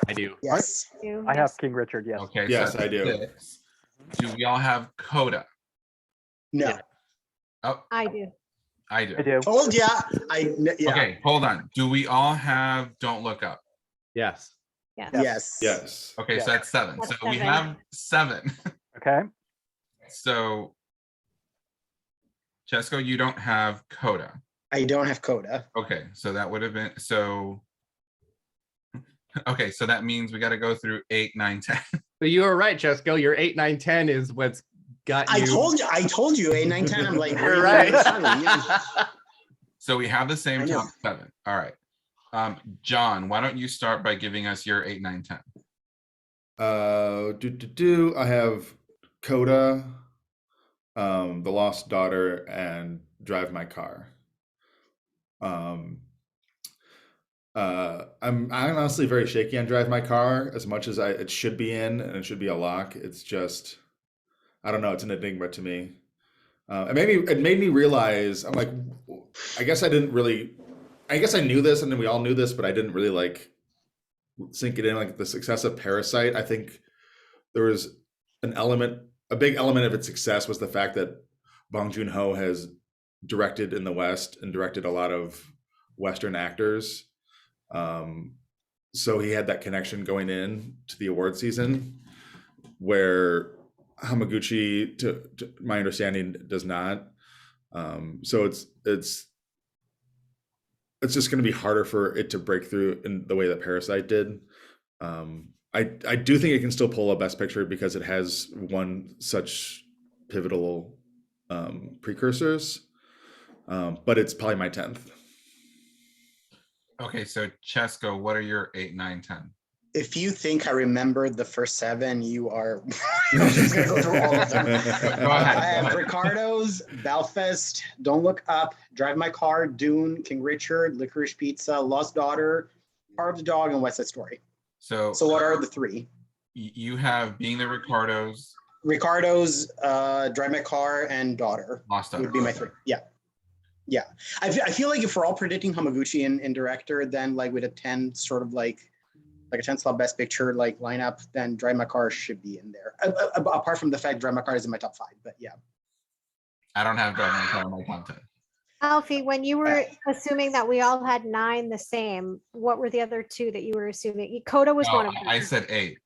I do. Yes. I have King Richard. Yes. Okay. Yes, so I do. 6. Do we all have Coda? No. Yeah. Oh, I do. I do. I do. Told ya. Yeah. Okay, hold on. Do we all have Don't Look Up? Yes. Yes. Yes. Yes. Okay, Yeah. so that's 7. That's so we 7. have 7. Okay. So, Cesco, you don't have Coda. I don't have Coda. Okay, so that would have been so. Okay, so that means we got to go through 8, 9, 10. So you were right, Cesco. Your 8, 9, 10 is what's got you. I told you 8, 9, 10. I'm like, You're really right. funny, yeah. So we have the same I know. top 7. All right. John, why don't you start by giving us your 8, 9, 10? I have Coda, The Lost Daughter, and Drive My Car. I'm honestly very shaky on Drive My Car as much as it should be in, and it should be a lock. It's just, I don't know, it's an enigma to me. It made me realize, I'm like, I guess I knew this, and then we all knew this, but I didn't really like sink it in. Like the success of Parasite, I think there was a big element of its success was the fact that Bong Joon-ho has directed in the West and directed a lot of Western actors. So he had that connection going in to the award season, where Hamaguchi, to my understanding, does not. So it's just going to be harder for it to break through in the way that Parasite did. I do think it can still pull a Best Picture because it has won such pivotal precursors, but it's probably my 10th. Okay, so Cesco, what are your 8, 9, 10? If you think I remembered the first 7, you are you're just gonna go through all of them. Go ahead. I have go ahead. Ricardo's, Belfast, Don't Look Up, Drive My Car, Dune, King Richard, Licorice Pizza, Lost Daughter, Power of the Dog, and West Side Story. So So what are the 3? you have Being the Ricardos, Ricardo's, Drive My Car, and Daughter Lost Daughter. would be my 3. Yeah. Yeah. I feel like if we're all predicting Hamaguchi in director, then like with a 10 sort of like a 10 slot Best Picture like lineup, then Drive My Car should be in there. Apart from the fact Drive My Car is in my top 5, but yeah. I don't have Drive My Car in my top 10. Alfie, when you were assuming that we all had 9 the same, what were the other 2 that you were assuming? Coda was No, one of them. I said 8.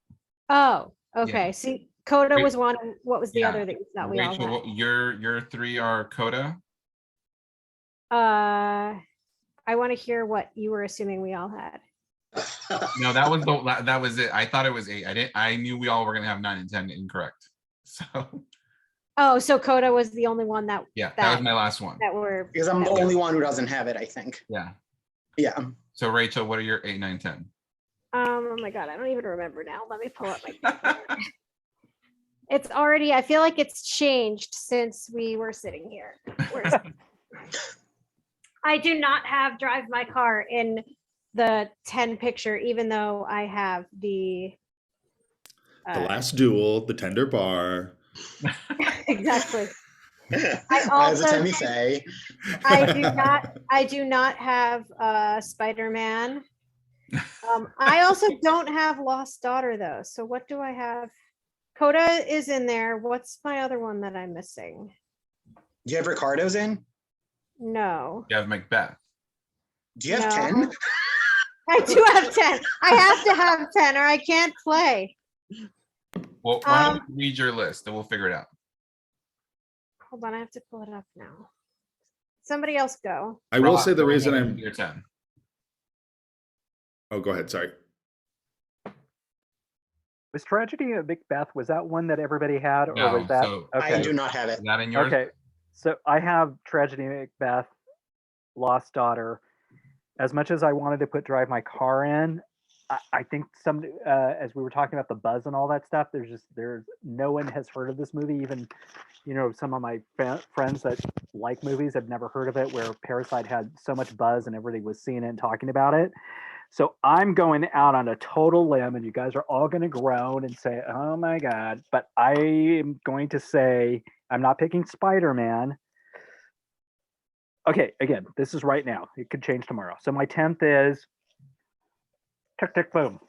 Oh, okay. See, Coda Wait, was one. What was the yeah. other that we all Rachel, had? your 3 are Coda. I want to hear what you were assuming we all had. No, that was it. I thought it was 8. I knew we all were gonna have 9 and 10 incorrect. So Oh, so Coda was the only one that yeah, that was my last one. that were Because I'm the that- only one who doesn't have it, I think. Yeah. Yeah. So Rachel, what are your 8, 9, 10? Oh my god, I don't even remember now. Let me pull up my. It's already. I feel like it's changed since we were sitting here. Where's I do not have Drive My Car in the 10 picture, even though I have the The Last Duel, The Tender Bar. Exactly. As also a Tammy do- Faye. I do not have Spider-Man. I also don't have Lost Daughter though. So what do I have? Coda is in there. What's my other one that I'm missing? Do you have Ricardo's in? No. You have Macbeth. Do you have No. 10? I do have 10. I have to have 10 or I can't play. Well, why don't you read your list and we'll figure it out. Hold on, I have to pull it up now. Somebody else go. I will Rob, say the go reason ahead and I'm. do your 10. Oh, go ahead. Sorry. Was Tragedy of Macbeth, was that one that everybody had, or No, was that? so I do not have it. is that in yours? Okay, so I have Tragedy of Macbeth, Lost Daughter. As much as I wanted to put Drive My Car in, I think some, as we were talking about the buzz and all that stuff, there's no one has heard of this movie. Even, some of my friends that like movies have never heard of it, where Parasite had so much buzz and everybody was seeing it and talking about it. So I'm going out on a total limb, and you guys are all going to groan and say, oh my God. But I am going to say, I'm not picking Spider-Man. Okay, again, this is right now. It could change tomorrow. So my 10th is Tick, Tick, Boom.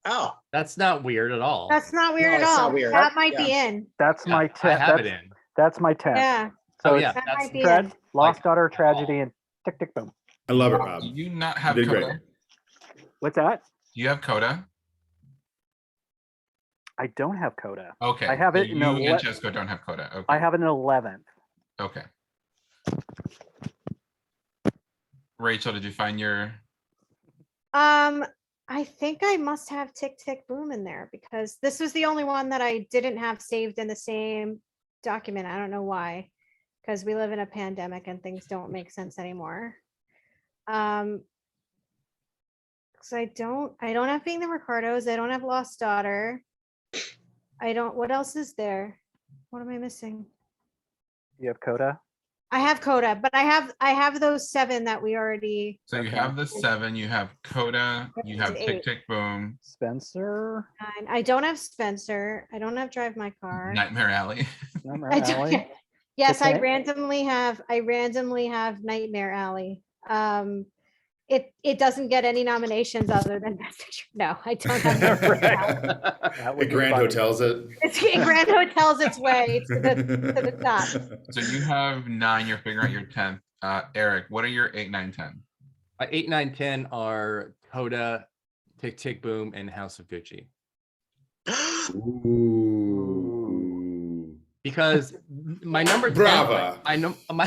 Oh, That's not weird at all. That's not weird at it's not all. weird. That might be in. That's Yeah, my I 10th. have it in. That's my 10th. Yeah, So Oh it's yeah, that that's might be Lost in. like, Daughter, at Tragedy, all. and Tick, Tick, Boom. I love it, Rob, Rob. do you not You have did Coda? great. What's that? Do you have Coda? I don't have Coda. Okay. I have so it in you and 11. Cesco don't have Coda. Okay. I have it in 11th. Okay. Rachel, did you find your? I think I must have Tick Tick Boom in there because this was the only one that I didn't have saved in the same document. I don't know why, because we live in a pandemic and things don't make sense anymore. So I don't have Being the Ricardos. I don't have Lost Daughter. What else is there? What am I missing? You have Coda? I have Coda, but I have those 7 that we already. So you have the 7. You have Coda. You have Tick 8. Tick Boom. Spencer? 9. I don't have Spencer. I don't have Drive My Car. Nightmare Alley. Nightmare I do, Alley? yes, I Okay. randomly have Nightmare Alley. It doesn't get any nominations other than Best Picture. No, I don't have Nightmare Alley. That The would be Grand funny. Hotel's it. It's Grand Hotel's its way to the top. So you have 9. You're figuring out your 10th. Erik, what are your 8, 9, 10? 8, 9, 10 are Coda, Tick Tick Boom, and House of Gucci. Ooh. Because my number 10, Brava. I know my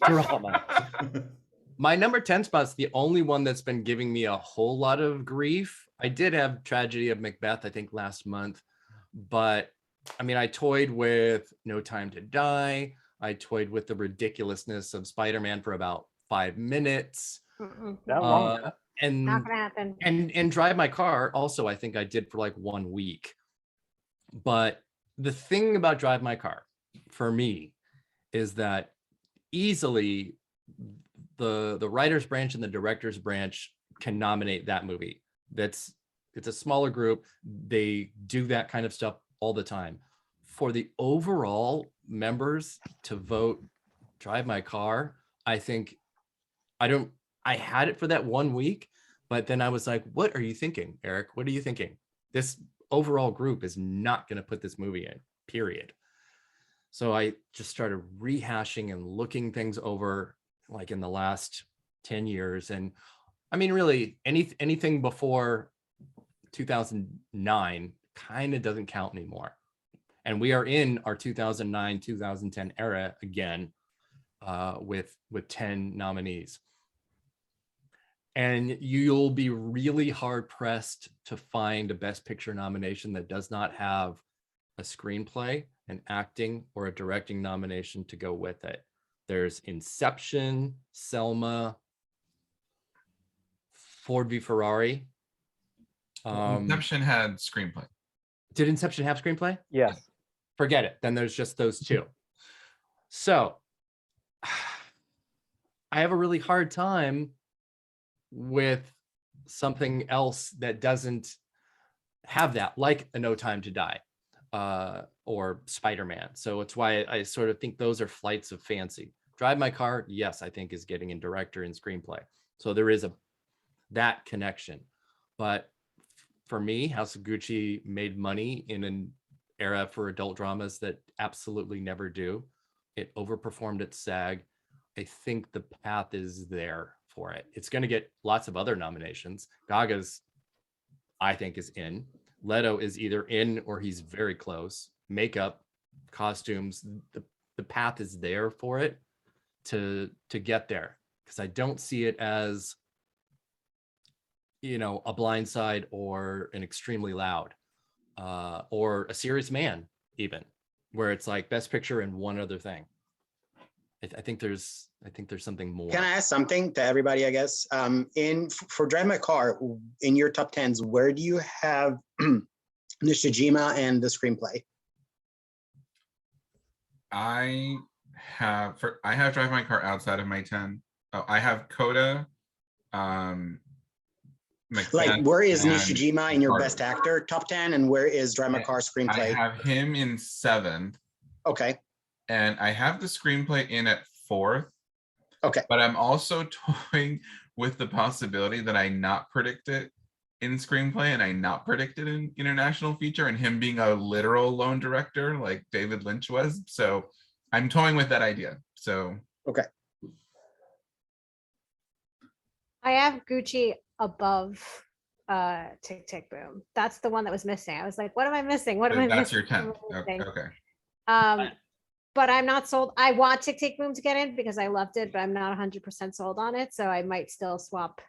drama. My number 10 spot's the only one that's been giving me a whole lot of grief. I did have Tragedy of Macbeth, I think, last month, but I mean, I toyed with No Time to Die. I toyed with the ridiculousness of Spider-Man for about 5 minutes. That long? And Not gonna happen. and Drive My Car also, I think I did for like 1 week. But the thing about Drive My Car for me is that easily the writer's branch and the director's branch can nominate that movie. It's a smaller group. They do that kind of stuff all the time. For the overall members to vote Drive My Car, I think I had it for that 1 week, but then I was like, what are you thinking, Erik? What are you thinking? This overall group is not going to put this movie in, period. So I just started rehashing and looking things over like in the last 10 years. And I mean, really anything before 2009 kind of doesn't count anymore. And we are in our 2009, 2010 era again with 10 nominees. And you'll be really hard pressed to find a Best Picture nomination that does not have a screenplay, an acting, or a directing nomination to go with it. There's Inception, Selma, Ford v Ferrari. Inception had screenplay. Did Inception have screenplay? Yes. Forget it. Then there's just those 2. So I have a really hard time with something else that doesn't have that, like a No Time to Die or Spider-Man. So it's why I sort of think those are flights of fancy. Drive My Car, yes, I think is getting in director and screenplay. So there is that connection. But for me, House of Gucci made money in an era for adult dramas that absolutely never do. It overperformed at SAG. I think the path is there for it. It's going to get lots of other nominations. Gaga's, I think, is in. Leto is either in or he's very close. Makeup, costumes, the path is there for it to get there, because I don't see it as, you know, A Blind Side or An Extremely Loud or A Serious Man, even, where it's like Best Picture and one other thing. I think there's something more. Can I ask something to everybody, I guess? For Drive My Car, in your top 10s, where do you have Nishijima and the screenplay? I have Drive My Car outside of my 10. Oh, I have Coda, Like, where is and Nishijima in your Carter. best actor top 10, and where is Drive My Car I screenplay? have him in 7th, Okay, and I have the screenplay in at 4th. okay. But I'm also toying with the possibility that I not predict it in screenplay and I not predict it in international feature, and him being a literal lone director like David Lynch was. So I'm toying with that idea. So Okay. I have Gucci above Tick Tick Boom. That's the one that was missing. I was like, what am I missing? What am I that's missing? your 10th. What am I missing? Okay. But I'm not sold. I want Tick Tick Boom to get in because I loved it, but I'm not 100% sold on it. So I might still swap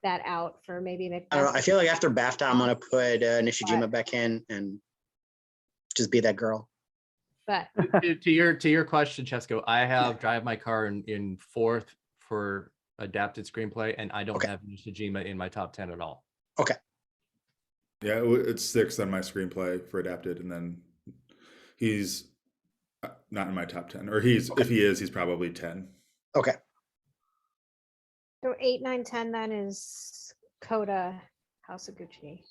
that out for maybe Macbeth. I don't know. I feel like after BAFTA, I'm gonna put Nishijima back in and just be that girl. But to your question, Cesco, I have Drive My Car in 4th for adapted screenplay, and I don't have Nishijima in my top 10 at all. Okay. Yeah, it's 6th on my screenplay for adapted, and then he's not in my top 10, or if he is, he's probably 10. Okay. so 8, 9, 10 then is Coda, House of Gucci.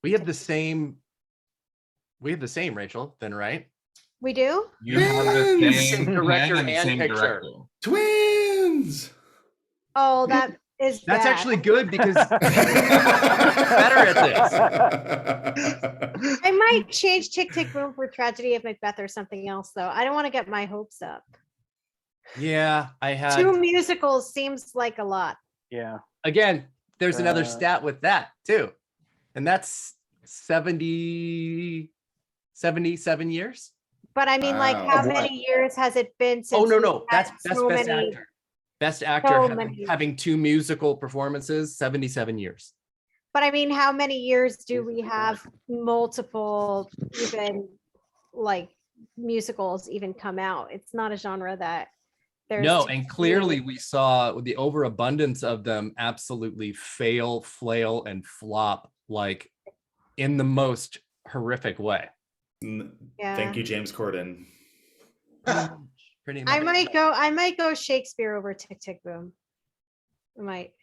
We have the same, Rachel, then, right? We do? You have the Same same director 10 and the and same picture. director. Twins. Oh, that is That's bad. actually good because better at this. I might change Tick Tick Boom for Tragedy of Macbeth or something else, though. I don't want to get my hopes up. Yeah, I had 2 musicals seems like a lot. Yeah. again. There's another Uh, stat with that too, and that's 77 years. But I mean, like, Wow. how Of what? many years has it been since? Oh no, we've no, had that's so best many- actor. Best actor so having, many. having 2 musical performances, 77 years. But I mean, how many years do we have multiple, even like musicals even come out? It's not a genre that there's. No, and clearly we saw the overabundance of them absolutely fail, flail, and flop, like in the most horrific way. Yeah. Thank you, James Corden. Pretty I much. might go Shakespeare over Tick Tick Boom. I might.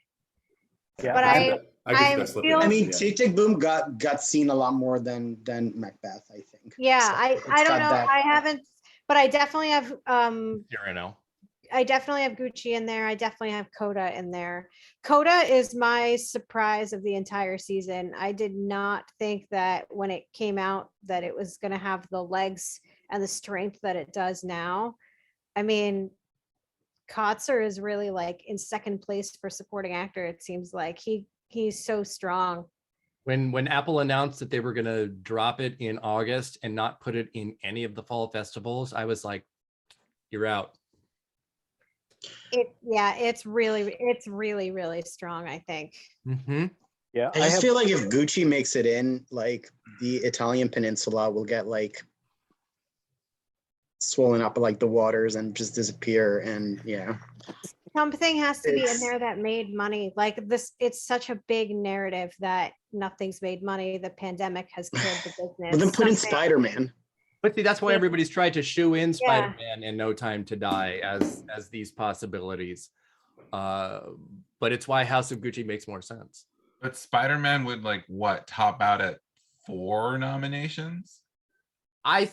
Yeah. But I could see I that slipping feel- I in, mean, yeah. Tick Tick Boom got seen a lot more than Macbeth, I think. Yeah, So I it's don't got know. that- I haven't, but I definitely have Cyrano. I definitely have Gucci in there. I definitely have Coda in there. Coda is my surprise of the entire season. I did not think that when it came out that it was going to have the legs and the strength that it does now. I mean, Kotzer is really like in second place for supporting actor. It seems like he's so strong. When Apple announced that they were going to drop it in August and not put it in any of the fall festivals, I was like, you're out. It's really strong, I think. Mm-hmm. Yeah. I just feel like if Gucci makes it in, like the Italian peninsula will get like swollen up like the waters and just disappear. And yeah, Something has to be in It's- there that made money. Like this, it's such a big narrative that nothing's made money. The pandemic has killed the business. but then put in Something- Spider-Man. But see, that's why Yeah. everybody's tried to shoe in Yeah. Spider-Man and No Time to Die as these possibilities. But it's why House of Gucci makes more sense. But Spider-Man would like what top out at 4 nominations? I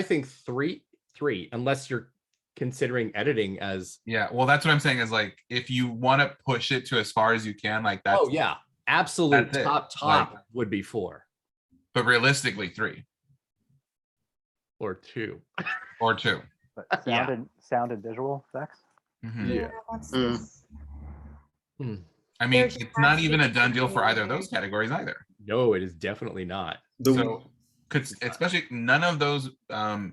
think three, unless you're considering editing as. Yeah, well, that's what I'm saying is like if you want to push it to as far as you can, like that's. Oh yeah, absolute that's it. top would be 4 But realistically, 3 or 2. or 2. But Yeah. sound and visual effects. Mhm. Yeah. that's- Mm. I mean, There's it's not actually even a done deal for either of something those categories either. No, it is definitely not. So, especially none of those Tom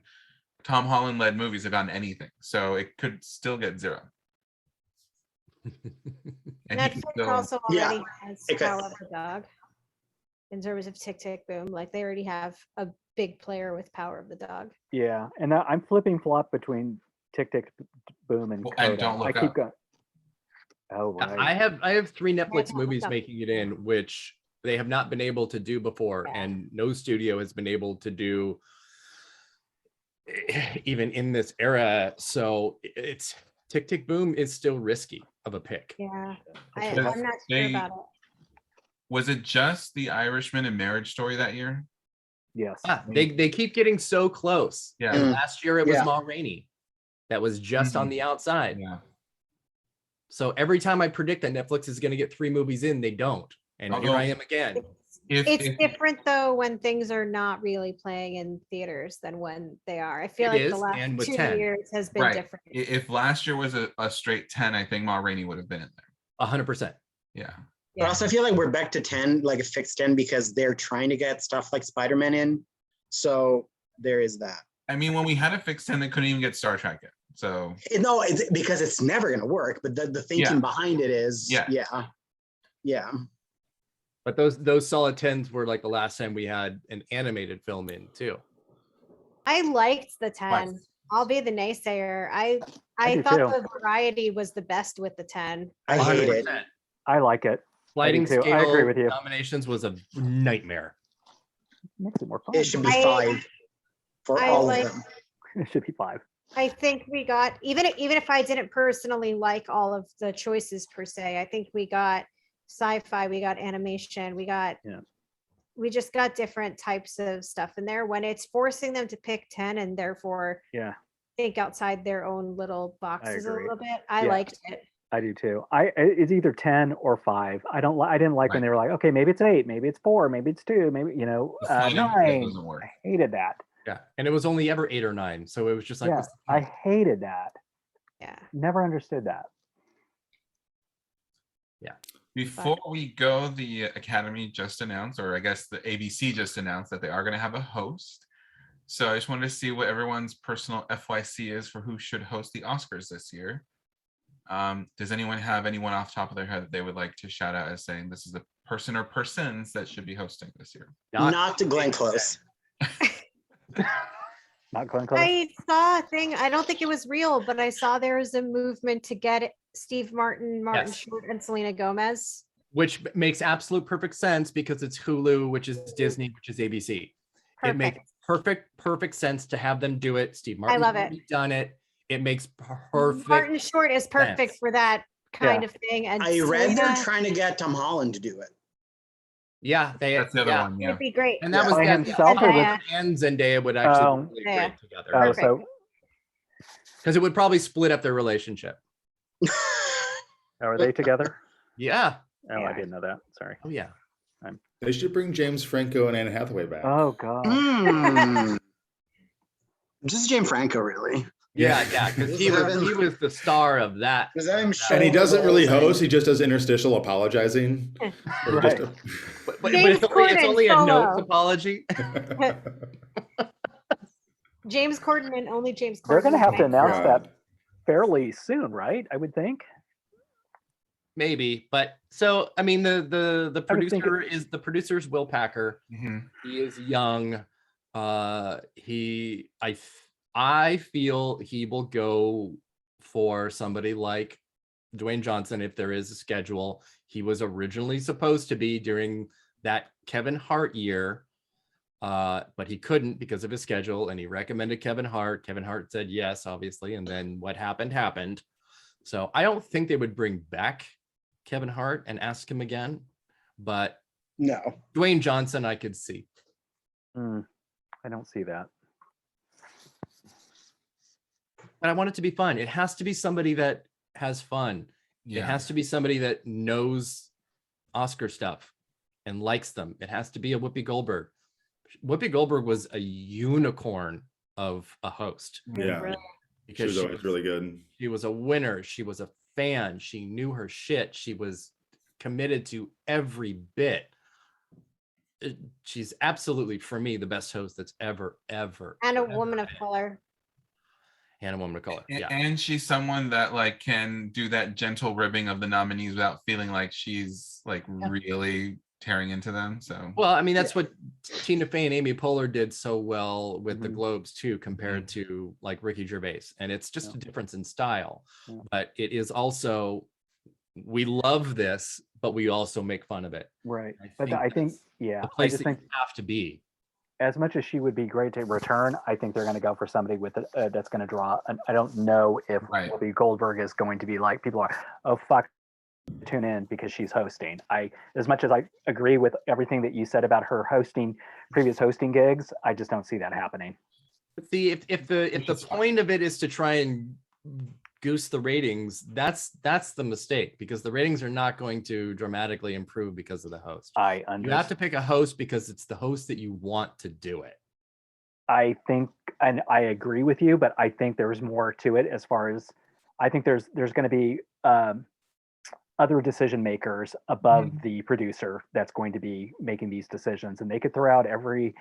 Holland led movies have gotten anything, so it could still get 0. And he can Netflix still, also Yeah, already has it could. Power of the Dog. In terms of Tick Tick Boom, like they already have a big player with Power of the Dog. Yeah, and I'm flipping flop between Tick Tick Boom and Well, Coda. and Don't Look I keep Up. going. Oh right. I have 3 Netflix Don't Look movies Up. making it in, which they have not been able to do before, Yeah. and no studio has been able to do even in this era. So it's Tick Tick Boom is still risky of a pick. Yeah, Because I'm not sure they- about it. was it just The Irishman and Marriage Story that year? Yes. They keep getting so close. Yeah. And last year it was Yeah. Ma Rainey. That was just on Mhm. the outside. Yeah. So every time I predict that Netflix is going to get 3 movies in, they don't. And here Although- I am again. It's different though when things are not really playing in theaters than when they are. I feel It like is, the last and with 2 10. years has been Right. different. If last year was a straight 10, I think Ma Rainey would have been in there. 100%. Yeah. But also, I feel like we're back to 10, like a fixed 10, because they're trying to get stuff like Spider-Man in. So there is that. I mean, when we had a fixed 10, they couldn't even get Star Trek in. So No, it's because it's never going to work. But the thinking Yeah. behind it is, Yeah. yeah. But those solid 10s were like the last time we had an animated film in too. I liked the 10. Twice. I'll be the naysayer. I do thought too. the variety was the best with the 10. I hate it. 100%. I like it. Sliding too. scale I agree with you. nominations was a nightmare. Makes it more fun. It should be I- 5 for I all like- of them. It should be 5. I think we got even if I didn't personally like all of the choices per se, I think we got sci-fi, we got animation, we just got different types of stuff in there. When it's forcing them to pick 10 and therefore Yeah, think outside their own little boxes a agree. little bit, I Yeah. liked it. I do too. It's either 10 or 5. I didn't like when Right. they were like, okay, maybe it's 8, maybe it's 4, maybe it's 2, maybe the sliding scale 9. doesn't work. I hated that. Yeah. And it was only ever 8 or 9. So it was just like, Yeah, what's the I point? hated that. Yeah. Never understood that. Before we go, the Academy just announced, or I guess the ABC just announced that they are going to have a host. So I just wanted to see what everyone's personal FYC is for who should host the Oscars this year. Does anyone have anyone off the top of their head that they would like to shout out as saying this is the person or persons that should be hosting this year? Not to Glenn Close. Not Glenn Close. I saw a thing, I don't think it was real, but I saw there was a movement to get Steve Martin, Martin Yes. Short, and Selena Gomez. Which makes absolute perfect sense because it's Hulu, which is Disney, which is ABC. It makes perfect sense to have them do it. Steve Martin's love it. already done it. It makes perfect. Martin Short is perfect sense. for that kind Yeah. of thing. And I read they're Selena trying to get Tom Holland to do it. Yeah, That's the other one. Yeah. would be great. And that Yeah. was By them. himself or with- and Zendaya would actually Oh. be really Yeah. great together Oh, Perfect. so because it would probably split up their relationship. are they together? Yeah. Oh, I Yeah. didn't know that. Sorry. Oh yeah. They should bring James Franco and Anne Hathaway back. Oh God. Hmm. Just James Franco, really. Yeah, because he was the star of that. Because I'm sure. And he doesn't really host; he just does interstitial apologizing. Or Right. But James it's Corden only a solo. notes apology. James Corden and only James Corden. They're going to have to would make- announce God. that fairly soon, right? I would think. Maybe, but so I mean the I would think producer is Will Packer. Mhm. He is young. I feel he will go for somebody like Dwayne Johnson if there is a schedule. He was originally supposed to be during that Kevin Hart year, but he couldn't because of his schedule, and he recommended Kevin Hart. Kevin Hart said yes, obviously, and then what happened. So I don't think they would bring back Kevin Hart and ask him again. but No. Dwayne Johnson, I could see. I don't see that. But I want it to be fun. It has to be somebody that has fun. It Yeah. has to be somebody that knows Oscar stuff and likes them. It has to be a Whoopi Goldberg. Whoopi Goldberg was a unicorn of a host Yeah, she because was always really good. she was a winner. She was a fan. She knew her shit. She was committed to every bit. She's absolutely, for me, the best host that's ever. And a woman of color. And a woman of color. Yeah. And she's someone that like can do that gentle ribbing of the nominees without feeling like she's like really tearing into them. So Well, I mean, that's what Tina Fey and Amy Poehler did so well with the Globes too, compared to like Ricky Gervais. And it's just a difference in style, but it is also, we love this, but we also make fun of it. Right. But I think, yeah, The I place just that you think have to be. as much as she would be great to return, I think they're going to go for somebody with that's going to draw. I don't know if Whoopi Goldberg is going to be like, people are, oh, fuck, tune in because she's hosting. As much as I agree with everything that you said about her hosting previous hosting gigs, I just don't see that happening. But see, if the point of it is to try and goose the ratings, that's the mistake, because the ratings are not going to dramatically improve because of the host. You have to pick a host because it's the host that you want to do it. I think, and I agree with you, but I think there's more to it as far as, I think there's going to be other decision makers above the producer that's going to be making these decisions, and they could throw out every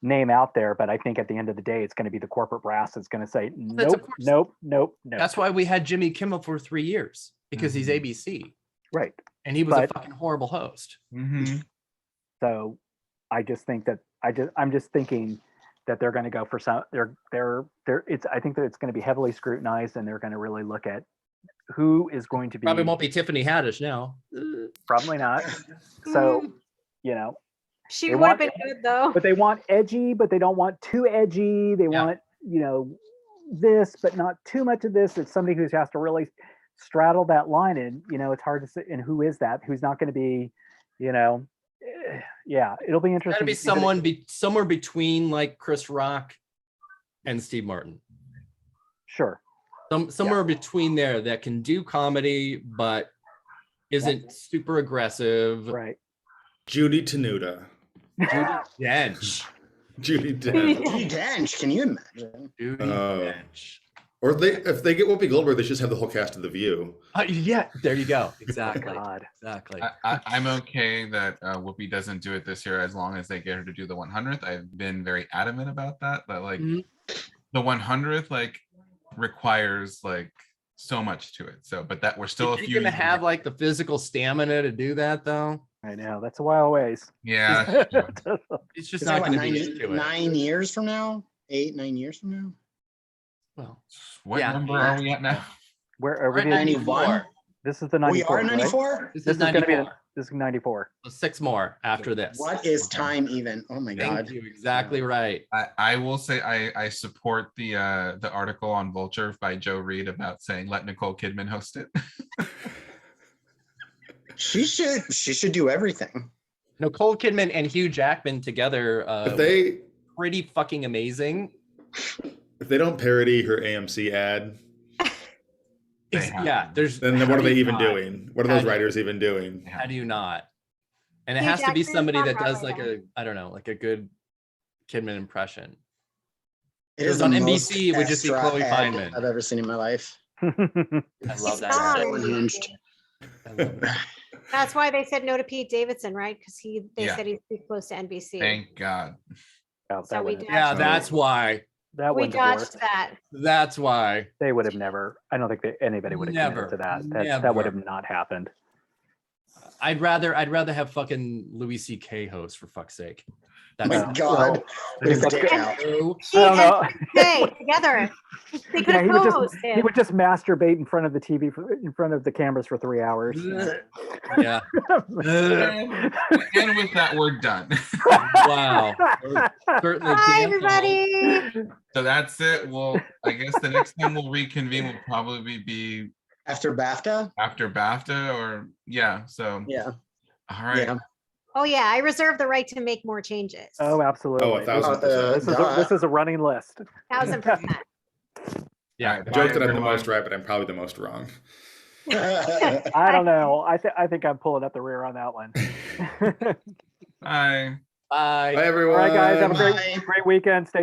name out there, but I think at the end of the day, it's going to be the corporate brass that's going to say, nope. That's why we had Jimmy Kimmel for 3 years, because he's ABC. Right. And he was a fucking horrible host. So I just think that I'm just thinking that they're going to go for some, I think that it's going to be heavily scrutinized, and they're going to really look at who is going to be. Probably won't be Tiffany Haddish now. Probably not. So, you know, she would have been good though. But they want edgy, but they don't want too edgy. They want, you know, this, but not too much of this. It's somebody who has to really straddle that line, and you know, it's hard to say. And who is that? Who's not going to be, you know, yeah, it'll be interesting. It's got to be somewhere between like Chris Rock and Steve Martin. Sure. Somewhere between there that can do comedy, but isn't super aggressive. Right. Judy Tenuta. Judi Dench. Judy Dench. Judi Dench, can you imagine? Judi Dench. Or if they get Whoopi Goldberg, they just have the whole cast of The View. Yeah, there you go. Exactly. God. Exactly. I'm okay that Whoopi doesn't do it this year as long as they get her to do the 100th. I've been very adamant about that. That like the 100th like requires like so much to it. So, but that we're still a few. You're gonna have like the physical stamina to do that though. I know, that's a while ways. Yeah. It's just not going to be into it. 9 years from now, 9 years from now. Well, what number are we at now? Where are we? 91. This is the 94. We are 94. Right? This is going to be this is 94. So 6 more after this. What is time even? Oh my God. Thank you. Exactly right. I will say I support the article on Vulture by Joe Reed about saying let Nicole Kidman host it. She should do everything. Nicole Kidman and Hugh Jackman together, pretty fucking amazing. If they don't parody her AMC ad, then what are they even doing? What are those writers even doing? How do you not? And it has to be somebody that does like like a good Kidman impression. It is on NBC. It would just be Chloe Fineman. I've ever seen in my life. I love that. So unhinged. That's why they said no to Pete Davidson, right? Because they said he's too close to NBC. Thank God. So we that's why. We dodged that. That's why. They would have never. I don't think anybody would have committed to that. That would have not happened. I'd rather have fucking Louis C.K. host, for fuck's sake. That's my God. Together. They could have he would just masturbate in front of the TV, in front of the cameras for 3 hours. Yeah. And with that, we're done. Wow. Certainly. Bye, everybody. So that's it. Well, I guess the next time we'll reconvene will probably be after BAFTA. After BAFTA, or so. Yeah. All right. Yeah. Oh yeah, I reserve the right to make more changes. Oh, absolutely. Oh, 1,000%. This is a running list. 1000%. Yeah. All right, I joke bye, that I'm the most everyone. right, but I'm probably the most wrong. I don't know. I think I'm pulling up the rear on that one. Bye. Bye. Bye, everyone. All right, guys. Have a Bye. great weekend. Stay